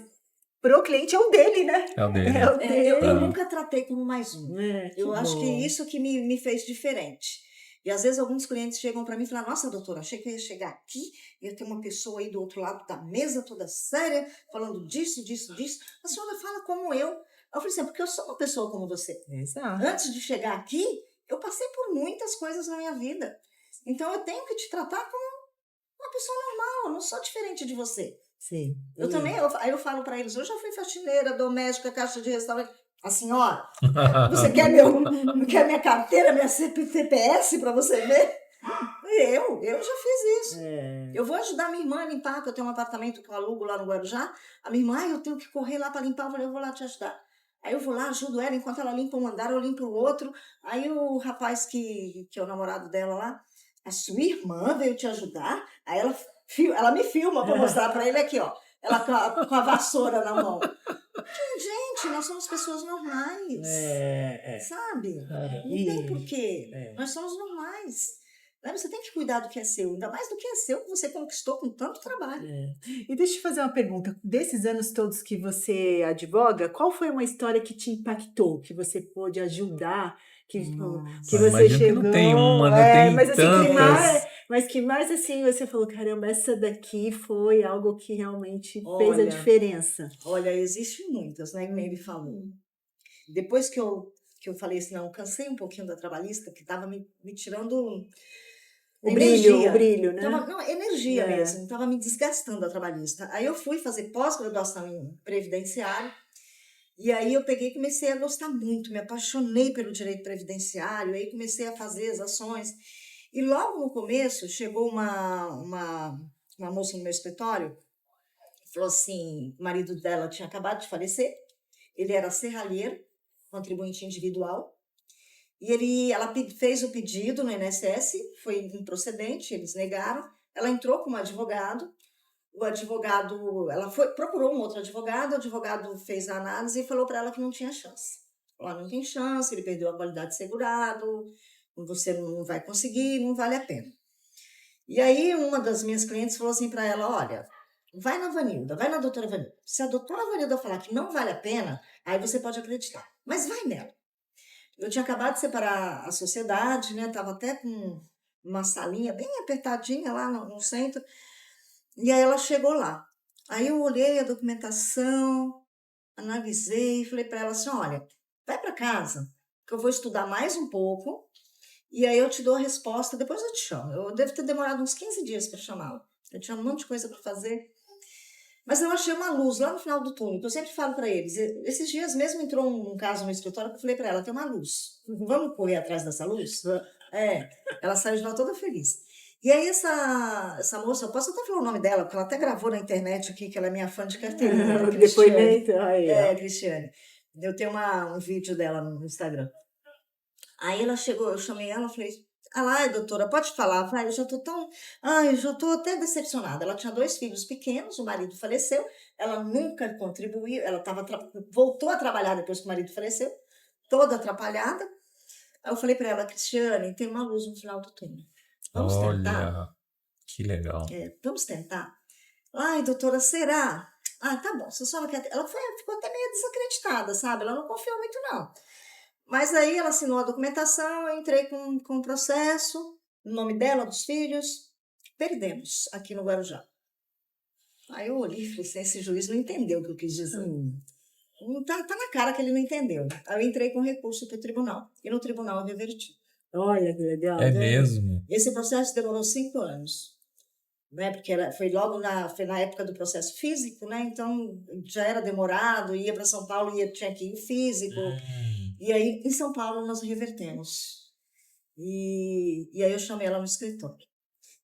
pro cliente é o dele, né? É o dele. É o dele. Eu nunca tratei como mais um. Eu acho bom. que isso que me fez diferente. E às vezes alguns clientes chegam para mim e falam, nossa, doutora, achei que eu ia chegar aqui, ia ter uma pessoa aí do outro lado da mesa, toda séria, falando disso. A senhora fala como eu. Eu falei assim, porque eu sou uma pessoa como você. Exato. Antes de chegar aqui, eu passei por muitas coisas na minha vida. Então eu tenho que te tratar como uma pessoa normal, eu não sou diferente de você. Sim. Eu também, aí eu falo para eles, eu já fui faxineira, doméstica, caixa de restaurante. A senhora, você quer minha carteira, minha CPS para você ver? Eu já fiz isso. Eu vou ajudar minha irmã a limpar, que eu tenho um apartamento que eu alugo lá no Guarujá. A minha irmã, eu tenho que correr lá para limpar. Eu falei, eu vou lá te ajudar. Aí eu vou lá, ajudo ela, enquanto ela limpa um andar, eu limpo o outro. Aí o rapaz que é o namorado dela lá, a sua irmã veio te ajudar? Aí ela me filma para mostrar para ele aqui, ó. Ela com a vassoura na mão. Gente, nós somos pessoas normais. Sabe? Não tem porquê. Nós somos normais. Você tem que cuidar do que é seu, ainda mais do que é seu, que você conquistou com tanto trabalho. E deixa eu te fazer uma pergunta. Desses anos todos que você advoga, qual foi uma história que te impactou, que você pôde ajudar, que você chegou... Que não tem uma, né? Tem mas, assim, tantas... mas que mais assim você falou, caramba, essa daqui foi algo que realmente fez a diferença. Olha, existem muitas, né? Como ele falou. Depois que eu falei assim, não, cansei um pouquinho da trabalhista, que estava me tirando... O brilho, né? Energia mesmo, estava me desgastando a trabalhista. Aí eu fui fazer pós-graduação em previdenciário, e aí eu peguei e comecei a gostar muito, me apaixonei pelo direito previdenciário, aí comecei a fazer as ações. E logo no começo chegou uma moça no meu escritório, falou assim, o marido dela tinha acabado de falecer, ele era serralheiro, contribuinte individual, e ela fez o pedido no INSS, foi improcedente, eles negaram. Ela entrou com um advogado, ela procurou um outro advogado, o advogado fez a análise e falou para ela que não tinha chance. Falou, não tem chance, ele perdeu a qualidade de segurado, você não vai conseguir, não vale a pena. E aí uma das minhas clientes falou assim para ela, olha, vai na doutora Vanilda. Se a doutora Vanilda falar que não vale a pena, aí você pode acreditar, mas vai nela. Eu tinha acabado de separar a sociedade, né? Tava até com uma salinha bem apertadinha lá no centro. E aí ela chegou lá. Aí eu olhei a documentação, analisei e falei para ela assim, olha, vai para casa, que eu vou estudar mais um pouco e aí eu te dou a resposta, depois eu te chamo. Eu devo ter demorado uns 15 dias para chamá-la. Eu tinha um monte de coisa para fazer. Mas eu achei uma luz lá no final do túnel, que eu sempre falo para eles. Esses dias mesmo entrou um caso no escritório que eu falei para ela, tem uma luz. Vamos correr atrás dessa luz? Ela saiu de lá toda feliz. E aí essa moça, eu posso até falar o nome dela, porque ela até gravou na internet aqui, que ela é minha fã de carteirinha. Cristiane. Eu tenho um vídeo dela no Instagram. Aí ela chegou, eu chamei ela, falei, doutora, pode falar? Eu já tô até decepcionada. Ela tinha 2 filhos pequenos, o marido faleceu, ela nunca contribuiu, ela voltou a trabalhar depois que o marido faleceu, toda atrapalhada. Aí eu falei para ela, Cristiane, tem uma luz no final do túnel. Vamos tentar? Que legal. Vamos tentar? Doutora, será? Tá bom, se a senhora quer... Ela ficou até meio desacreditada, sabe? Ela não confiou muito, não. Mas aí ela assinou a documentação, eu entrei com o processo, o nome dela, dos filhos, perdemos aqui no Guarujá. Aí eu olhei e falei assim, esse juiz não entendeu o que eu quis dizer. Tá na cara que ele não entendeu. Aí eu entrei com recurso para o tribunal, e no tribunal eu reverti. Olha que legal. É mesmo? Esse processo demorou 5 anos. Né, porque foi logo na época do processo físico, né? Então já era demorado, ia para São Paulo, tinha que ir o físico. E aí, em São Paulo, nós revertemos. E aí eu chamei ela no escritório.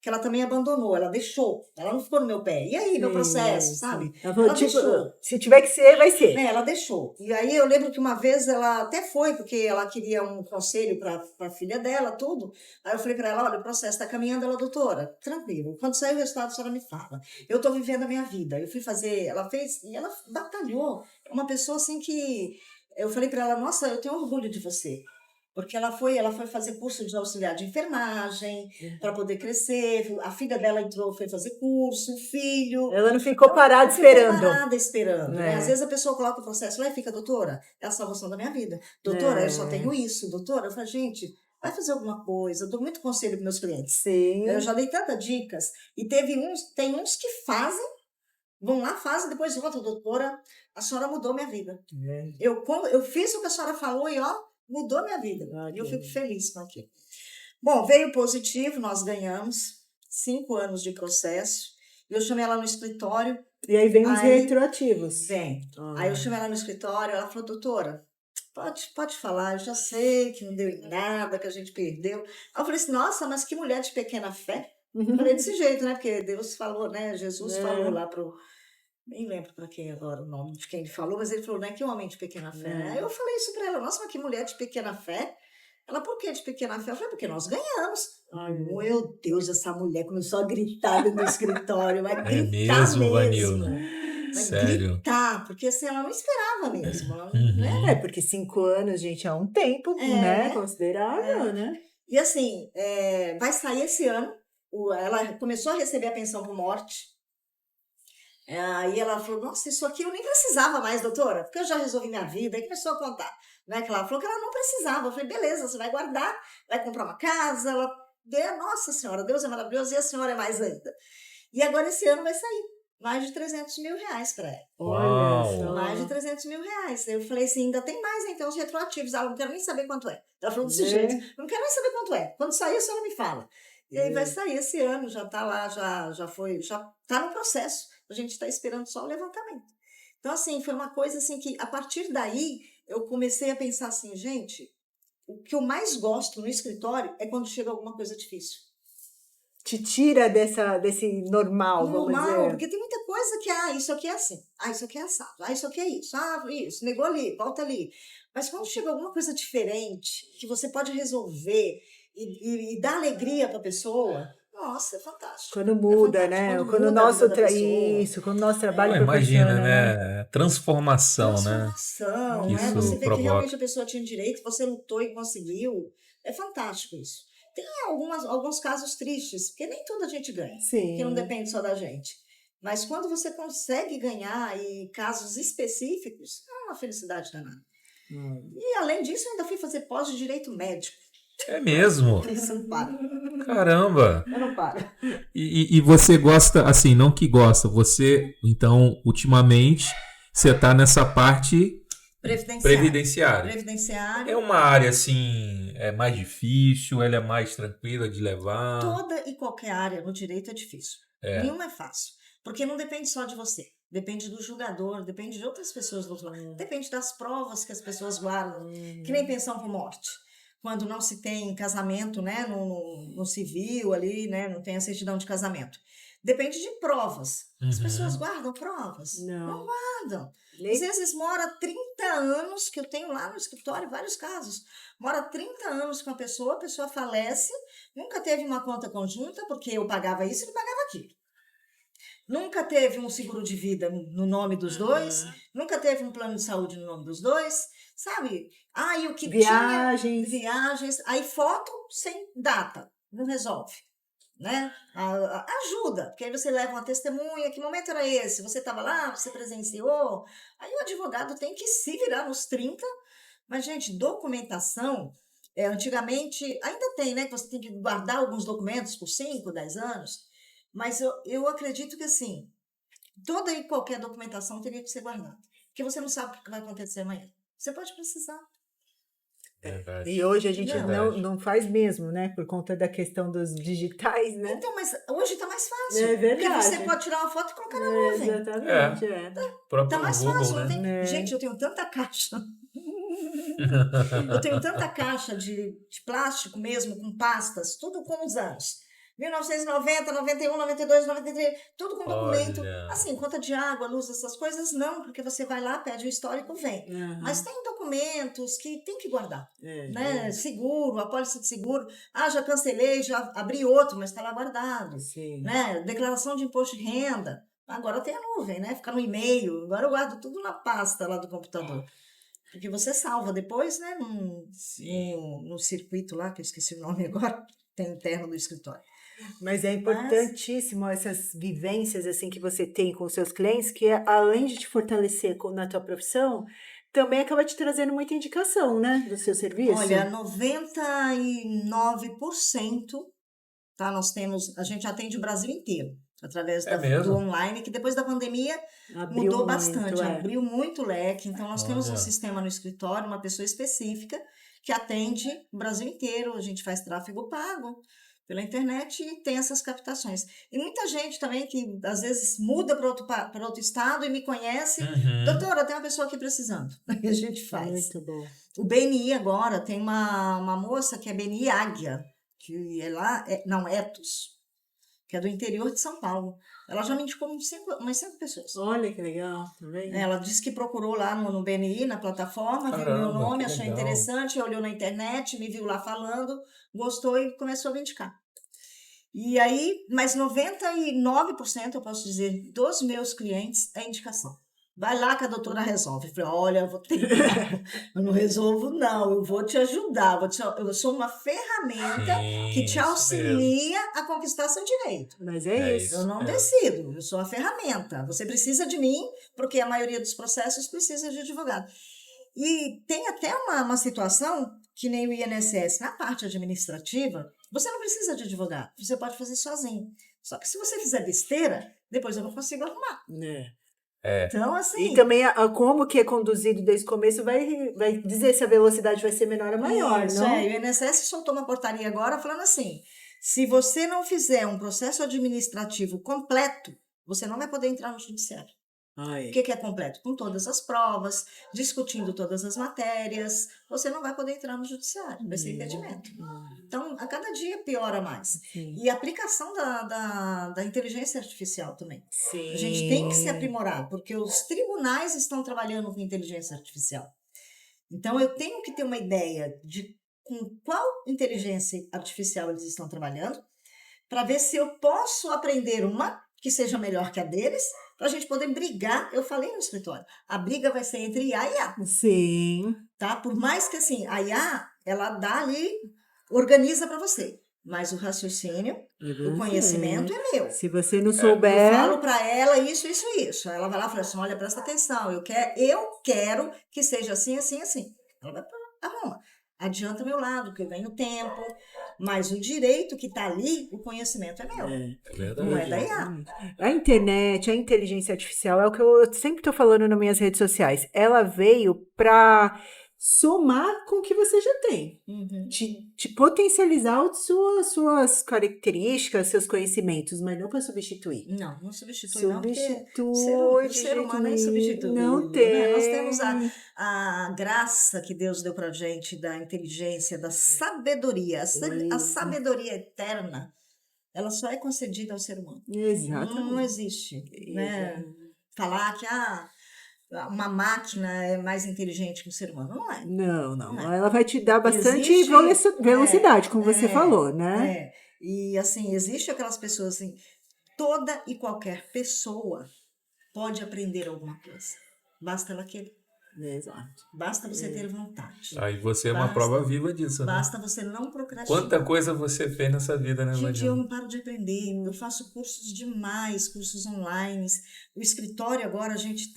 Que ela também abandonou, ela deixou. Ela não ficou no meu pé. E aí, meu processo, sabe? Ela deixou. Se tiver que ser, vai ser. Ela deixou. E aí eu lembro que uma vez ela até foi, porque ela queria um conselho para a filha dela, tudo. Aí eu falei para ela, olha, o processo está caminhando. Ela, doutora, tranquilo. Quando sair o resultado, a senhora me fala. Eu estou vivendo a minha vida. Eu fui fazer, ela fez, e ela batalhou. Uma pessoa assim que... Eu falei para ela, nossa, eu tenho orgulho de você. Porque ela foi fazer curso de auxiliar de enfermagem para poder crescer. A filha dela foi fazer curso, o filho. Ela não ficou parada esperando. Parada esperando. Né? Às vezes a pessoa coloca o processo lá e fica, doutora, é a salvação da minha vida. Doutora, eu só tenho isso. Doutora, eu falo, gente, vai fazer alguma coisa. Eu dou muito conselho para meus clientes. Sim. Eu já dei tantas dicas. E tem uns que fazem, vão lá, fazem, depois voltam, doutora, a senhora mudou minha vida. Eu fiz o que a senhora falou e, mudou minha vida. E eu fico feliz com aquilo. Bom, veio positivo, nós ganhamos 5 anos de processo. Eu chamei ela no escritório. E aí vem os retroativos. Vem. Aí eu chamei ela no escritório, ela falou, doutora, pode falar, eu já sei que não deu em nada, que a gente perdeu. Aí eu falei assim, nossa, mas que mulher de pequena fé. Eu falei desse jeito, né? Porque Deus falou, né? Jesus falou lá pro... Nem lembro para quem agora o nome de quem ele falou, mas ele falou, né, que homem de pequena fé. Aí eu falei isso para ela, nossa, mas que mulher de pequena fé. Ela, por que de pequena fé? Eu falei, porque nós ganhamos. Ai, meu Deus, essa mulher começou a gritar no escritório, mas gritar mesmo. Vanilda? Sério? Gritar, porque assim, ela não esperava mesmo. Né? Porque 5 anos, gente, é um tempo, né, considerável, né? E assim, vai sair esse ano, ela começou a receber a pensão por morte. Aí ela falou, nossa, isso aqui eu nem precisava mais, doutora, porque eu já resolvi minha vida. Aí começou a contar, né, que ela falou que ela não precisava. Eu falei, beleza, você vai guardar, vai comprar uma casa. Nossa senhora, Deus é maravilhoso e a senhora é mais ainda. E agora esse ano vai sair mais de 300 mil reais para ela. Olha, mais de 300 mil reais. Eu falei assim, ainda tem mais então os retroativos. Ela não quero nem saber quanto é. Ela falou desse jeito, não quero nem saber quanto é. Quando sair, a senhora me fala. E aí vai sair esse ano, já tá lá, já tá no processo. A gente está esperando só o levantamento. Então, assim, foi uma coisa assim que, a partir daí, eu comecei a pensar assim, gente, o que eu mais gosto no escritório é quando chega alguma coisa difícil. Te tira desse normal, vamos dizer. Porque tem muita coisa que, isso aqui é assim, isso aqui é assado, isso aqui é isso, isso, negou ali, volta ali. Mas quando chega alguma coisa diferente, que você pode resolver e dar alegria para a pessoa... Nossa, é fantástico. Quando muda, né? Quando o nosso trabalho imagina, né? Transformação, né? Né? Você vê que realmente a pessoa tinha direito, você lutou e conseguiu. É fantástico isso. Tem alguns casos tristes, porque nem tudo a gente ganha. Sim. Que não depende só da gente. Mas quando você consegue ganhar e casos específicos, é uma felicidade danada. E além disso, eu ainda fui fazer pós de direito médico. É mesmo? Isso não para. Caramba! Eu não paro. E você gosta, assim, não que gosta, você, então, ultimamente, você está nessa parte previdenciária. É uma área, assim, mais difícil, ela é mais tranquila de levar? Toda e qualquer área no direito é difícil. Nenhuma é fácil. Porque não depende só de você. Depende do julgador, depende de outras pessoas do outro lado. Depende das provas que as pessoas guardam. Que nem pensão por morte. Quando não se tem casamento, né, no civil ali, né, não tem a certidão de casamento. Depende de provas. As pessoas guardam provas? Não guardam. Às vezes mora 30 anos, que eu tenho lá no escritório vários casos, mora 30 anos com a pessoa falece, nunca teve uma conta conjunta, porque eu pagava isso e ele pagava aquilo. Nunca teve um seguro de vida no nome dos dois, nunca teve um plano de saúde no nome dos dois, sabe? E o que viagens, aí foto sem data, não resolve, né? Ajuda, porque aí você leva uma testemunha, que momento era esse? Você estava lá, você presenciou? Aí o advogado tem que se virar nos 30, mas, gente, documentação, antigamente, ainda tem, né? Que você tem que guardar alguns documentos por 5, 10 anos, mas eu acredito que, assim, toda e qualquer documentação teria que ser guardada, porque você não sabe o que vai acontecer amanhã. Você pode precisar. E hoje a gente não faz mesmo, né? Por conta da questão dos digitais, né? Então, mas hoje tá mais fácil. É verdade. Porque você pode tirar uma foto e colocar na nuvem. Exatamente. Tá mais fácil. Né? Gente, eu tenho tanta caixa. Eu tenho tanta caixa de plástico mesmo, com pastas, tudo com os anos. 1990, 91, 92, 93, tudo com documento. Assim, conta de água, luz, essas coisas, não, porque você vai lá, pede o histórico, vem. Mas tem documentos que tem que guardar. Né? Seguro, apólice de seguro. Já cancelei, já abri outro, mas está lá guardado. Né? Declaração de imposto de renda. Agora tem a nuvem, né? Fica no e-mail. Agora eu guardo tudo na pasta lá do computador. Porque você salva depois, né, no circuito lá, que eu esqueci o nome agora, tem interno do escritório. Mas é importantíssimo essas vivências assim que você tem com os seus clientes, que além de te fortalecer na tua profissão, também acaba te trazendo muita indicação, né, do seu serviço. Olha, 99%, tá? A gente atende o Brasil inteiro, através do online, que depois da pandemia mudou bastante, abriu muito leque. Então, nós temos um sistema no escritório, uma pessoa específica, que atende o Brasil inteiro. A gente faz tráfego pago pela internet e tem essas captações. E muita gente também que às vezes muda para outro estado e me conhece. Doutora, tem uma pessoa aqui precisando. E a gente faz. Muito bom. O BNI agora tem uma moça que é BNI Águia, que é lá, Etos, que é do interior de São Paulo. Ela já me indicou umas 5 pessoas. Olha que legal, também. Ela disse que procurou lá no BNI, na plataforma, viu meu nome, achou interessante, olhou na internet, me viu lá falando, gostou e começou a me indicar. E aí, mas 99%, eu posso dizer, dos meus clientes é indicação. Vai lá que a doutora resolve. Eu falei, olha, eu vou tentar. Eu não resolvo, não. Eu vou te ajudar. Eu sou uma ferramenta que te auxilia a conquistar seu direito. Mas é isso. Eu não decido. Eu sou a ferramenta. Você precisa de mim, porque a maioria dos processos precisa de advogado. E tem até uma situação que nem o INSS, na parte administrativa, você não precisa de advogado. Você pode fazer sozinho. Só que se você fizer besteira, depois eu não consigo arrumar. Então, assim... E também como que é conduzido desde o começo vai dizer se a velocidade vai ser menor ou maior, isso, não? O INSS soltou uma portaria agora falando assim, se você não fizer um processo administrativo completo, você não vai poder entrar no judiciário. O que é completo? Com todas as provas, discutindo todas as matérias, você não vai poder entrar no judiciário, vai ser impedimento. Então, a cada dia piora mais. Sim. E a aplicação da inteligência artificial também. Sim. A gente tem que se aprimorar, porque os tribunais estão trabalhando com inteligência artificial. Então, eu tenho que ter uma ideia de com qual inteligência artificial eles estão trabalhando, para ver se eu posso aprender uma que seja melhor que a deles, para a gente poder brigar. Eu falei no escritório, a briga vai ser entre IA e IA. Sim. Tá? Por mais que assim, a IA, ela dá ali, organiza para você. Mas o raciocínio, o conhecimento é meu. Se você não souber... Eu falo para ela isso. Ela vai lá e fala assim, olha, presta atenção, eu quero que seja assim, assim, assim. Ela vai arruma. Adianta meu lado, que eu ganho tempo, mas o direito que está ali, o conhecimento é meu. É verdade. Não é da IA. A internet, a inteligência artificial, é o que eu sempre estou falando nas minhas redes sociais. Ela veio para somar com o que você já tem. Te potencializar suas características, seus conhecimentos, mas não para substituir. Não substitui não, porque o ser humano é insubstituível. Não tem. Né? Nós temos a graça que Deus deu pra gente, da inteligência, da sabedoria. A sabedoria eterna, ela só é concedida ao ser humano. Exatamente. Não existe. Né? Falar que uma máquina é mais inteligente que o ser humano. Não é. Não. Ela vai te dar bastante velocidade, como você falou, né? E assim, existe aquelas pessoas assim, toda e qualquer pessoa pode aprender alguma coisa. Basta ela querer. Exato. Basta você ter vontade. Aí você é uma prova viva disso, né? Basta você não procrastinar. Quanta coisa você fez nessa vida, né, Gente, eu não paro de aprender. Eu faço cursos demais, cursos online. O escritório agora, a gente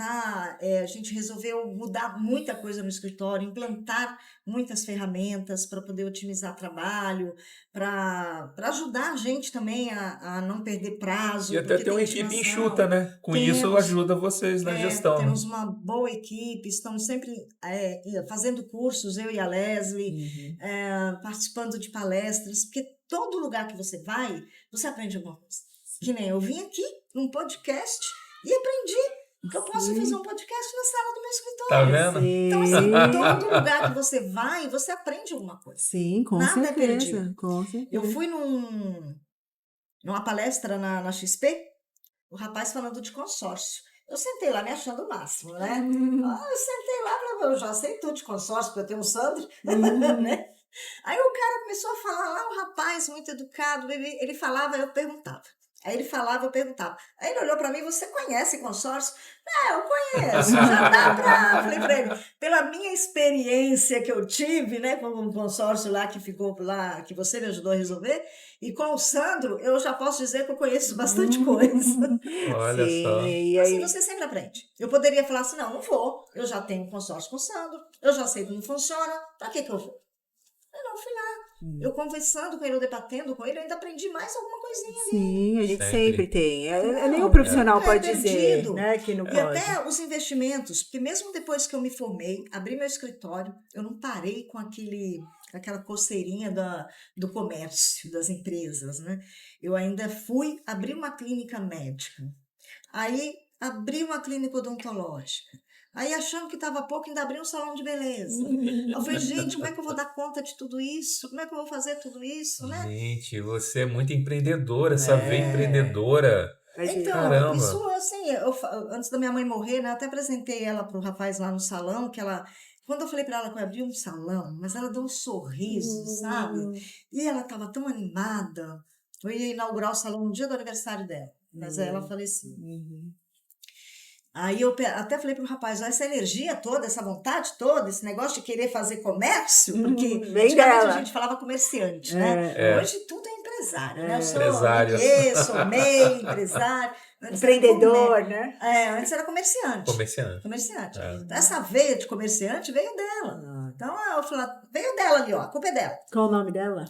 resolveu mudar muita coisa no escritório, implantar muitas ferramentas para poder otimizar trabalho, para ajudar a gente também a não perder prazo. E até ter uma equipe enxuta, né? Com isso ajuda vocês na gestão. Temos uma boa equipe, estamos sempre fazendo cursos, eu e a Leslie, participando de palestras, porque todo lugar que você vai, você aprende alguma coisa. Que nem eu vim aqui num podcast e aprendi que eu posso fazer um podcast na sala do meu escritório. Tá vendo? Então, assim, todo lugar que você vai, você aprende alguma coisa. Sim, com Nada certeza. é perdido. Com certeza. Eu fui numa palestra na XP, o rapaz falando de consórcio. Eu sentei lá me achando o máximo, né? Eu sentei lá e falei, eu já sei tudo de consórcio, porque eu tenho um Sandro, né? Aí o cara começou a falar lá, um rapaz muito educado, ele falava, eu perguntava. Aí ele falava, eu perguntava. Aí ele olhou para mim, você conhece consórcio? Eu conheço, já dá para... Falei para ele, pela minha experiência que eu tive, né, com um consórcio lá que ficou lá, que você me ajudou a resolver, e com o Sandro, eu já posso dizer que eu conheço bastante coisa. Olha só. E Assim, aí... você sempre aprende. Eu poderia falar assim, não vou, eu já tenho consórcio com o Sandro, eu já sei como funciona, para que eu vou? Eu não fui lá. Eu conversando com ele, eu debatendo com ele, eu ainda aprendi mais alguma coisinha ali. Sim, a gente sempre tem. Não, Nenhum profissional nunca pode é dizer, perdido. né, que não E pode. até os investimentos, porque mesmo depois que eu me formei, abri meu escritório, eu não parei com aquela coceirinha do comércio, das empresas, né? Eu ainda fui abrir uma clínica médica. Aí abri uma clínica odontológica. Aí, achando que estava pouco, ainda abri um salão de beleza. Eu falei, gente, como é que eu vou dar conta de tudo isso? Como é que eu vou fazer tudo isso, né? Gente, você é muito empreendedora, essa veia empreendedora. Então, Caramba. isso assim, antes da minha mãe morrer, né, eu até apresentei ela para o rapaz lá no salão, quando eu falei para ela que eu ia abrir um salão, mas ela deu um sorriso, sabe? E ela estava tão animada. Eu ia inaugurar o salão no dia do aniversário dela, mas aí ela faleceu. Aí eu até falei para o rapaz, essa energia toda, essa vontade toda, esse negócio de querer fazer comércio, porque antigamente a gente falava comerciante, né? Hoje tudo é empresário, né? Eu sou empresário. sou MEI, empresário. Empreendedor, né? Antes era comerciante. Comerciante. Então, essa veia de comerciante veio dela. Então, eu falei, veio dela ali, ó, a culpa é dela. Qual o nome dela?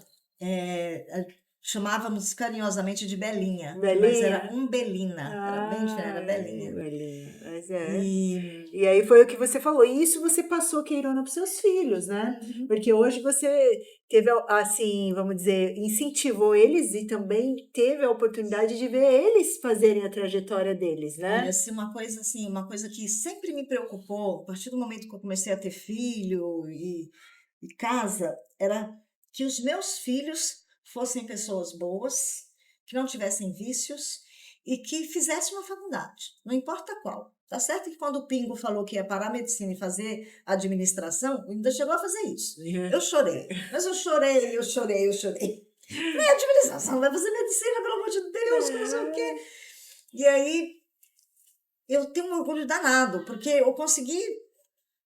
Chamávamos carinhosamente de Belinha. Belinha? Mas era Umbelina. Era bem diferente, era Belinha. Mas E aí foi o que você falou. E isso você passou, Queirona, para os seus filhos, né? Porque hoje você teve, assim, vamos dizer, incentivou eles e também teve a oportunidade de ver eles fazerem a trajetória deles, né? Uma coisa que sempre me preocupou, a partir do momento que eu comecei a ter filho e casa, era que os meus filhos fossem pessoas boas, que não tivessem vícios e que fizessem uma faculdade, não importa qual. Tá certo que quando o Pingo falou que ia parar a medicina e fazer administração, ainda chegou a fazer isso. Eu chorei, mas eu chorei. Nem administração, vai fazer medicina, pelo amor de Deus, que não sei o quê. E aí, eu tenho um orgulho danado, porque eu consegui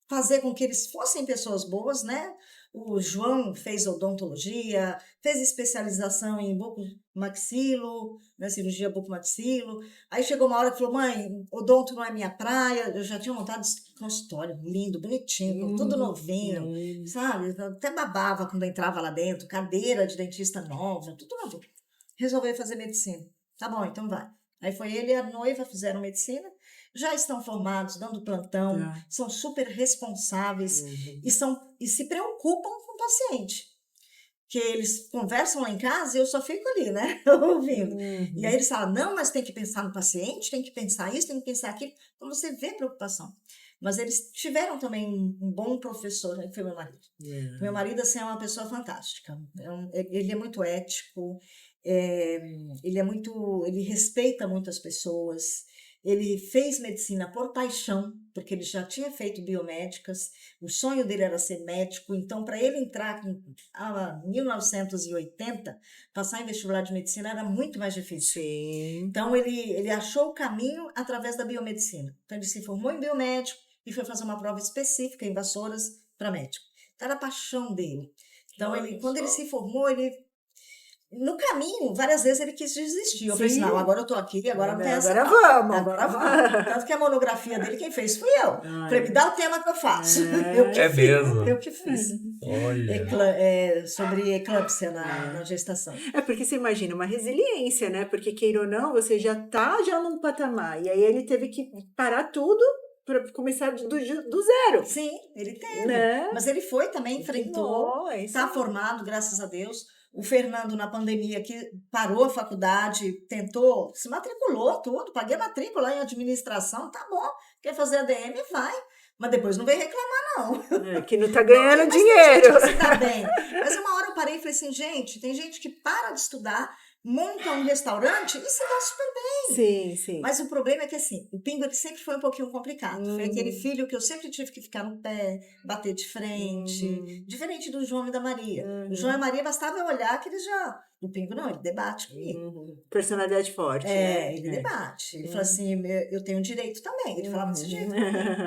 fazer com que eles fossem pessoas boas, né? O João fez odontologia, fez especialização em bucomaxilo, né, cirurgia bucomaxilo. Aí chegou uma hora que falou, mãe, odonto não é minha praia. Eu já tinha montado esse consultório lindo, bonitinho, tudo novinho, sabe? Eu até babava quando entrava lá dentro, cadeira de dentista nova, tudo novo. Resolveu fazer medicina. Tá bom, então vai. Aí foi ele e a noiva, fizeram medicina. Já estão formados, dando plantão, são super responsáveis e se preocupam com o paciente. Que eles conversam lá em casa e eu só fico ali, né, ouvindo. E aí eles falam, não, mas tem que pensar no paciente, tem que pensar isso, tem que pensar aquilo. Então você vê preocupação. Mas eles tiveram também um bom professor, que foi meu marido. Meu marido, assim, é uma pessoa fantástica. Ele é muito ético, ele respeita muito as pessoas. Ele fez medicina por paixão, porque ele já tinha feito biomédicas, o sonho dele era ser médico, então para ele entrar em 1980, passar em vestibular de medicina era muito mais difícil. Sim. Então ele achou o caminho através da biomedicina. Então ele se formou em biomédico e foi fazer uma prova específica em Vassouras para médico. Então era a paixão dele. Então quando ele se formou, no caminho, várias vezes ele quis desistir. Eu falei assim, não, agora eu tô aqui, agora não tem essa. Agora vamos. Tanto que a monografia dele, quem fez fui eu. Falei, me dá o tema que eu faço. Eu que fiz. Olha. Sobre eclâmpsia na gestação. Porque você imagina uma resiliência, né? Porque queira ou não, você já tá num patamar. E aí ele teve que parar tudo para começar do zero. Sim, ele teve. Né? Mas ele foi também, enfrentou. Está formado, graças a Deus. O Fernando, na pandemia, que parou a faculdade, tentou, se matriculou tudo, paguei a matrícula em administração, tá bom, quer fazer ADM, vai. Mas depois não vem reclamar, não. Que não tá ganhando dinheiro. Mas tem gente que se dá bem. Mas uma hora eu parei e falei assim, gente, tem gente que para de estudar, monta um restaurante e se dá super bem. Sim, sim. Mas o problema é que, assim, o Pingo ele sempre foi um pouquinho complicado. Foi aquele filho que eu sempre tive que ficar no pé, bater de frente. Diferente do João e da Maria. O João e a Maria bastava eu olhar que ele já... O Pingo não, ele debate comigo. Personalidade forte. Ele debate. Ele fala assim, eu tenho direito também. Ele falava desse jeito.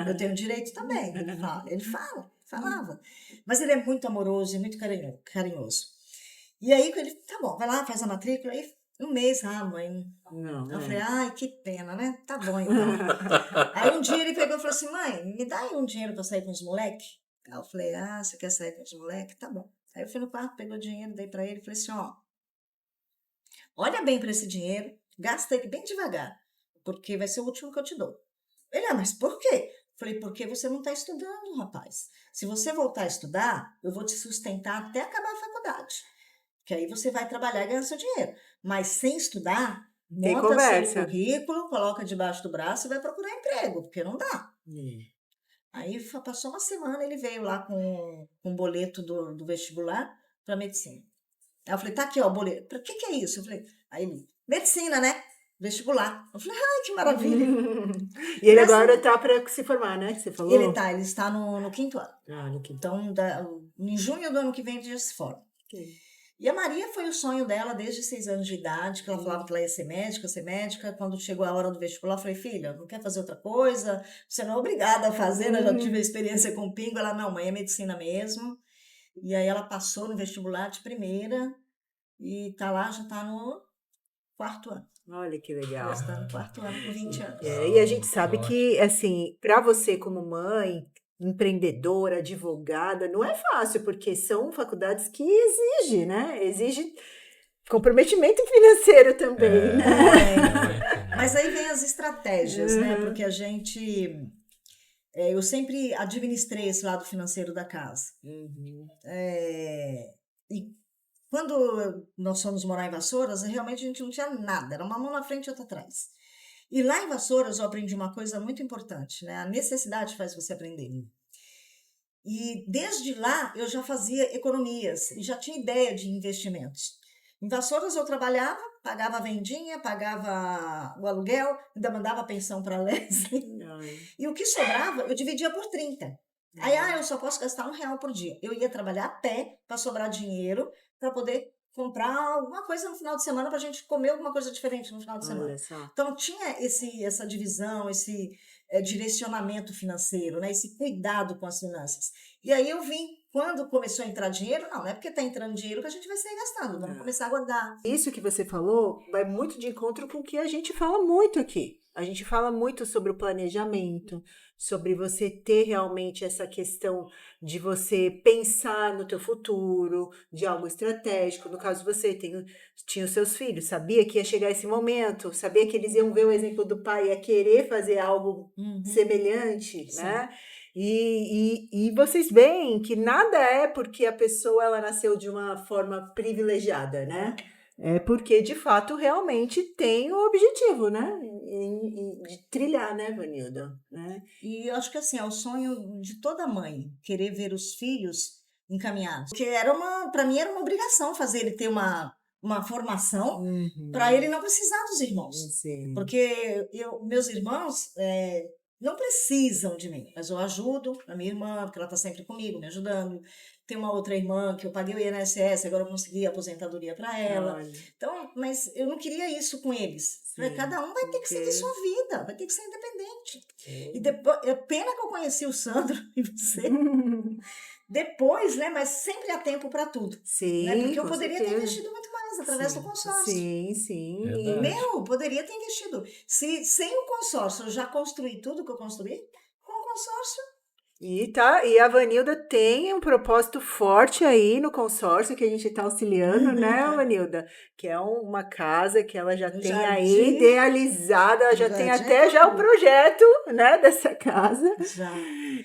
Eu tenho direito também. Ele falava. Mas ele é muito amoroso e muito carinhoso. E aí, ele, tá bom, vai lá, faz a matrícula. Aí, um mês, mãe. Eu falei, ai, que pena, né? Tá bom, então. Aí, um dia, ele pegou e falou assim, mãe, me dá aí um dinheiro pra sair com os moleques? Aí eu falei, você quer sair com os moleques? Tá bom. Aí eu fui no quarto, pegou o dinheiro, dei pra ele e falei assim, olha bem para esse dinheiro, gasta ele bem devagar, porque vai ser o último que eu te dou. Ele, mas por quê? Falei, porque você não está estudando, rapaz. Se você voltar a estudar, eu vou te sustentar até acabar a faculdade. Que aí você vai trabalhar e ganhar seu dinheiro. Mas sem estudar, monta seu currículo, coloca debaixo do braço e vai procurar emprego, porque não dá. Aí passou uma semana, ele veio lá com um boleto do vestibular para medicina. Aí eu falei, tá aqui, o boleto. Pra que é isso? Eu falei, aí ele, medicina, né? Vestibular. Eu falei, que maravilha. E ele agora tá para se formar, né? Você falou? Ele está no 5º ano. No 5º. Então, em junho do ano que vem, ele já se forma. E a Maria foi o sonho dela desde 6 anos de idade, que ela falava que ela ia ser médica. Quando chegou a hora do vestibular, eu falei, filha, não quer fazer outra coisa? Você não é obrigada a fazer, né? Já tive a experiência com o Pingo. Ela, não, mãe, é medicina mesmo. E aí ela passou no vestibular de primeira e já tá no 4º ano. Olha que legal. Já está no 4º ano, com 20 anos. E a gente sabe que, assim, para você como mãe, empreendedora, advogada, não é fácil, porque são faculdades que exigem, né? Exige comprometimento financeiro também, né? Mas aí vem as estratégias, né? Porque a gente... eu sempre administrei esse lado financeiro da casa. E quando nós fomos morar em Vassouras, realmente a gente não tinha nada. Era uma mão na frente e outra atrás. E lá em Vassouras eu aprendi uma coisa muito importante, né? A necessidade faz você aprender. E desde lá eu já fazia economias e já tinha ideia de investimentos. Em Vassouras eu trabalhava, pagava a vendinha, pagava o aluguel, ainda mandava pensão para a Leslie. E o que sobrava eu dividia por 30. Aí, eu só posso gastar R$1 por dia. Eu ia trabalhar a pé para sobrar dinheiro para poder comprar alguma coisa no final de semana para a gente comer alguma coisa diferente no final de semana. Então, tinha essa divisão, esse direcionamento financeiro, né? Esse cuidado com as finanças. E aí eu vim, quando começou a entrar dinheiro, não é porque está entrando dinheiro que a gente vai sair gastando, vamos começar a guardar. Isso que você falou vai muito de encontro com o que a gente fala muito aqui. A gente fala muito sobre o planejamento, sobre você ter realmente essa questão de você pensar no teu futuro, de algo estratégico. No caso, você tinha os seus filhos, sabia que ia chegar esse momento, sabia que eles iam ver o exemplo do pai e ia querer fazer algo semelhante, né? E vocês veem que nada é porque a pessoa ela nasceu de uma forma privilegiada, né? É porque, de fato, realmente tem o objetivo, né? De trilhar, né, Vanilda? Né? E eu acho que, assim, é o sonho de toda mãe, querer ver os filhos encaminhados. Porque para mim era uma obrigação fazer ele ter uma formação para ele não precisar dos irmãos. Sim. Porque meus irmãos não precisam de mim, mas eu ajudo a minha irmã, porque ela está sempre comigo, me ajudando. Tem uma outra irmã que eu paguei o INSS, agora eu consegui a aposentadoria para ela. Então, mas eu não queria isso com eles. Cada um vai ter que seguir sua vida, vai ter que ser independente. E depois, é pena que eu conheci o Sandro e você. Depois, né? Mas sempre há tempo para tudo. Sim, né? Porque eu poderia ter investido muito mais através do consórcio. Sim. Poderia ter investido. Sem o consórcio eu já construí tudo que eu construí, com o consórcio. E a Vanilda tem um propósito forte aí no consórcio que a gente está auxiliando, né, Vanilda? Que é uma casa que ela já tem aí idealizada, ela já tem até já o projeto, né, dessa casa. Já.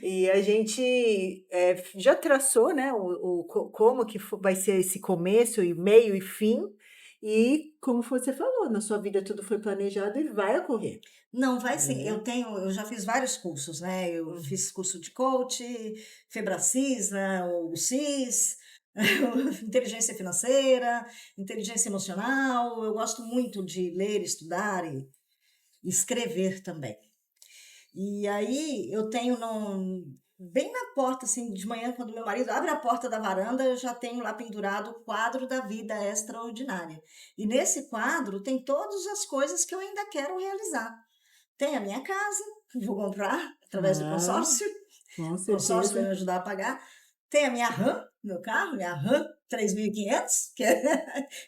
E a gente já traçou, né, como que vai ser esse começo e meio e fim. E como você falou, na sua vida tudo foi planejado e vai ocorrer. Não, vai sim. Eu já fiz vários cursos, né? Eu fiz curso de coach, Febracis, né? O CIS, inteligência financeira, inteligência emocional. Eu gosto muito de ler, estudar e escrever também. E aí eu tenho bem na porta, assim, de manhã, quando meu marido abre a porta da varanda, eu já tenho lá pendurado o quadro da vida extraordinária. E nesse quadro tem todas as coisas que eu ainda quero realizar. Tem a minha casa, que vou comprar através do consórcio. Com O consórcio vai certeza. me ajudar a pagar. Tem a minha RAM, meu carro, minha RAM 3.500, que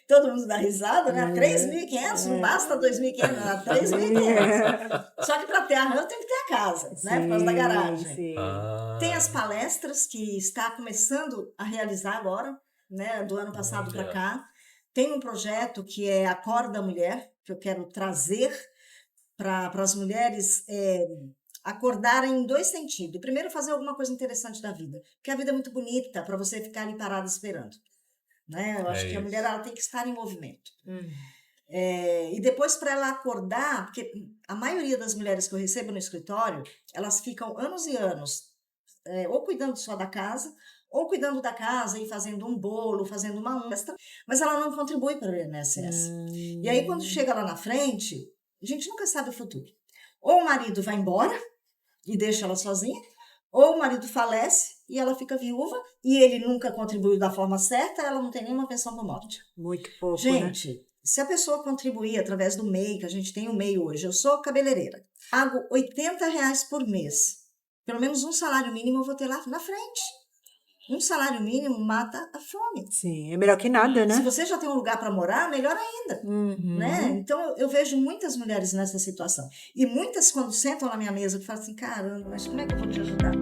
todo mundo dá risada, né? 3.500, não basta 2.500, não, 3.500. Só que para ter a RAM tem que ter a casa, né? Por causa da garagem. Sim. Tem as palestras que está começando a realizar agora, né? Do ano passado para cá. Tem um projeto que é Acorda Mulher, que eu quero trazer para as mulheres acordarem em 2 sentidos. Primeiro, fazer alguma coisa interessante da vida, porque a vida é muito bonita para você ficar ali parada esperando, né? Eu acho que a mulher ela tem que estar em movimento. E depois, para ela acordar, porque a maioria das mulheres que eu recebo no escritório, elas ficam anos e anos ou cuidando só da casa, ou cuidando da casa e fazendo um bolo, fazendo uma unça, mas ela não contribui para o INSS. E aí, quando chega lá na frente, a gente nunca sabe o futuro. Ou o marido vai embora e deixa ela sozinha, ou o marido falece e ela fica viúva e ele nunca contribuiu da forma certa, ela não tem nenhuma pensão por morte. Muito pouco, gente, né? Se a pessoa contribuir através do MEI, que a gente tem o MEI hoje, eu sou cabeleireira, pago R$80 por mês, pelo menos um salário mínimo eu vou ter lá na frente. Um salário mínimo mata a fome. Sim, é melhor que nada, né? Se você já tem um lugar para morar, melhor ainda. Né? Então, eu vejo muitas mulheres nessa situação. E muitas, quando sentam na minha mesa, falam assim, caramba, mas como é que eu vou te ajudar?